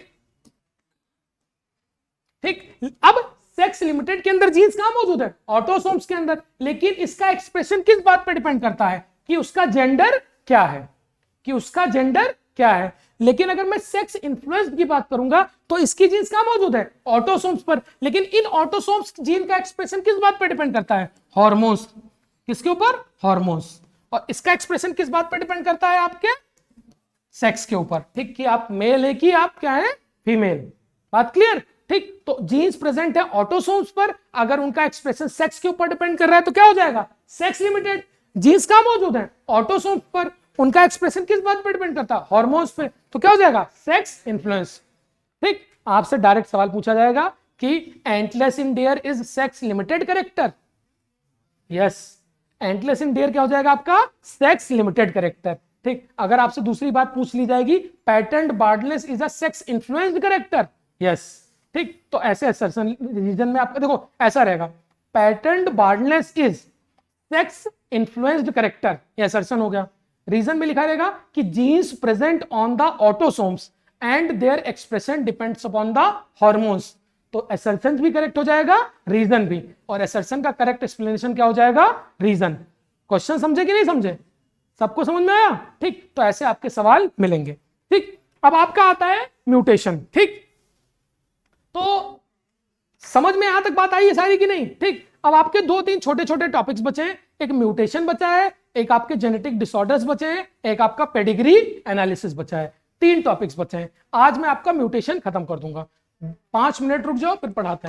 ठीक, अब सेक्स लिमिटेड के अंदर जीन्स कहां मौजूद है? ऑटोसोम्स के अंदर। लेकिन इसका एक्सप्रेशन किस बात पर डिपेंड करता है? कि उसका जेंडर क्या है, कि उसका जेंडर क्या है। लेकिन अगर मैं सेक्स इन्फ्लुएंस की बात करूंगा तो इसकी जीन्स कहां मौजूद है? ऑटोसोम्स पर। लेकिन इन ऑटोसोम्स जीन का एक्सप्रेशन किस बात पर डिपेंड करता है? हार्मोन्स। किसके ऊपर? हार्मोन्स। और इसका एक्सप्रेशन किस बात पर डिपेंड करता है? आपके सेक्स के ऊपर। ठीक, कि आप मेल है कि आप क्या है? फीमेल। बात क्लियर? ठीक, तो जीन्स प्रेजेंट है ऑटोसोम्स पर, अगर उनका एक्सप्रेशन सेक्स के ऊपर डिपेंड कर रहा है तो क्या हो जाएगा? Sex limited. जीन्स कहां मौजूद है? ऑटोसोम्स पर, उनका एक्सप्रेशन किस बात पर डिपेंड करता है? हार्मोन्स पे, तो क्या हो जाएगा? Sex influence. ठीक, आपसे डायरेक्ट सवाल पूछा जाएगा कि antlers in deer is sex limited character? Yes, antlers in deer क्या हो जाएगा आपका? Sex limited character. ठीक, अगर आपसे दूसरी बात पूछ ली जाएगी, pattern baldness is a sex influenced character, yes, ठीक, तो ऐसे असर्शन रीजन में आपका देखो ऐसा रहेगा, pattern baldness is sex influenced character, ये असर्शन हो गया। रीजन में लिखा रहेगा कि genes present on the autosomes and their expression depends upon the hormones, तो असर्शन भी करेक्ट हो जाएगा, रीजन भी, और असर्शन का करेक्ट एक्सप्लेनेशन क्या हो जाएगा, रीजन। क्वेश्चन समझे कि नहीं समझे, सबको समझ में आया, ठीक, तो ऐसे आपके सवाल मिलेंगे। ठीक, अब आपका आता है म्यूटेशन। ठीक, तो समझ में यहां तक बात आई है सारी कि नहीं। ठीक, अब आपके 2-3 छोटे छोटे टॉपिक्स बचे हैं, एक म्यूटेशन बचा है, एक आपके जेनेटिक डिसऑर्डर्स बचे हैं, एक आपका पेडिग्री एनालिसिस बचा है, 3 टॉपिक्स बचे हैं। आज मैं आपका म्यूटेशन खत्म कर दूंगा, 5 मिनट रुक जाओ फिर पढ़ाते हैं।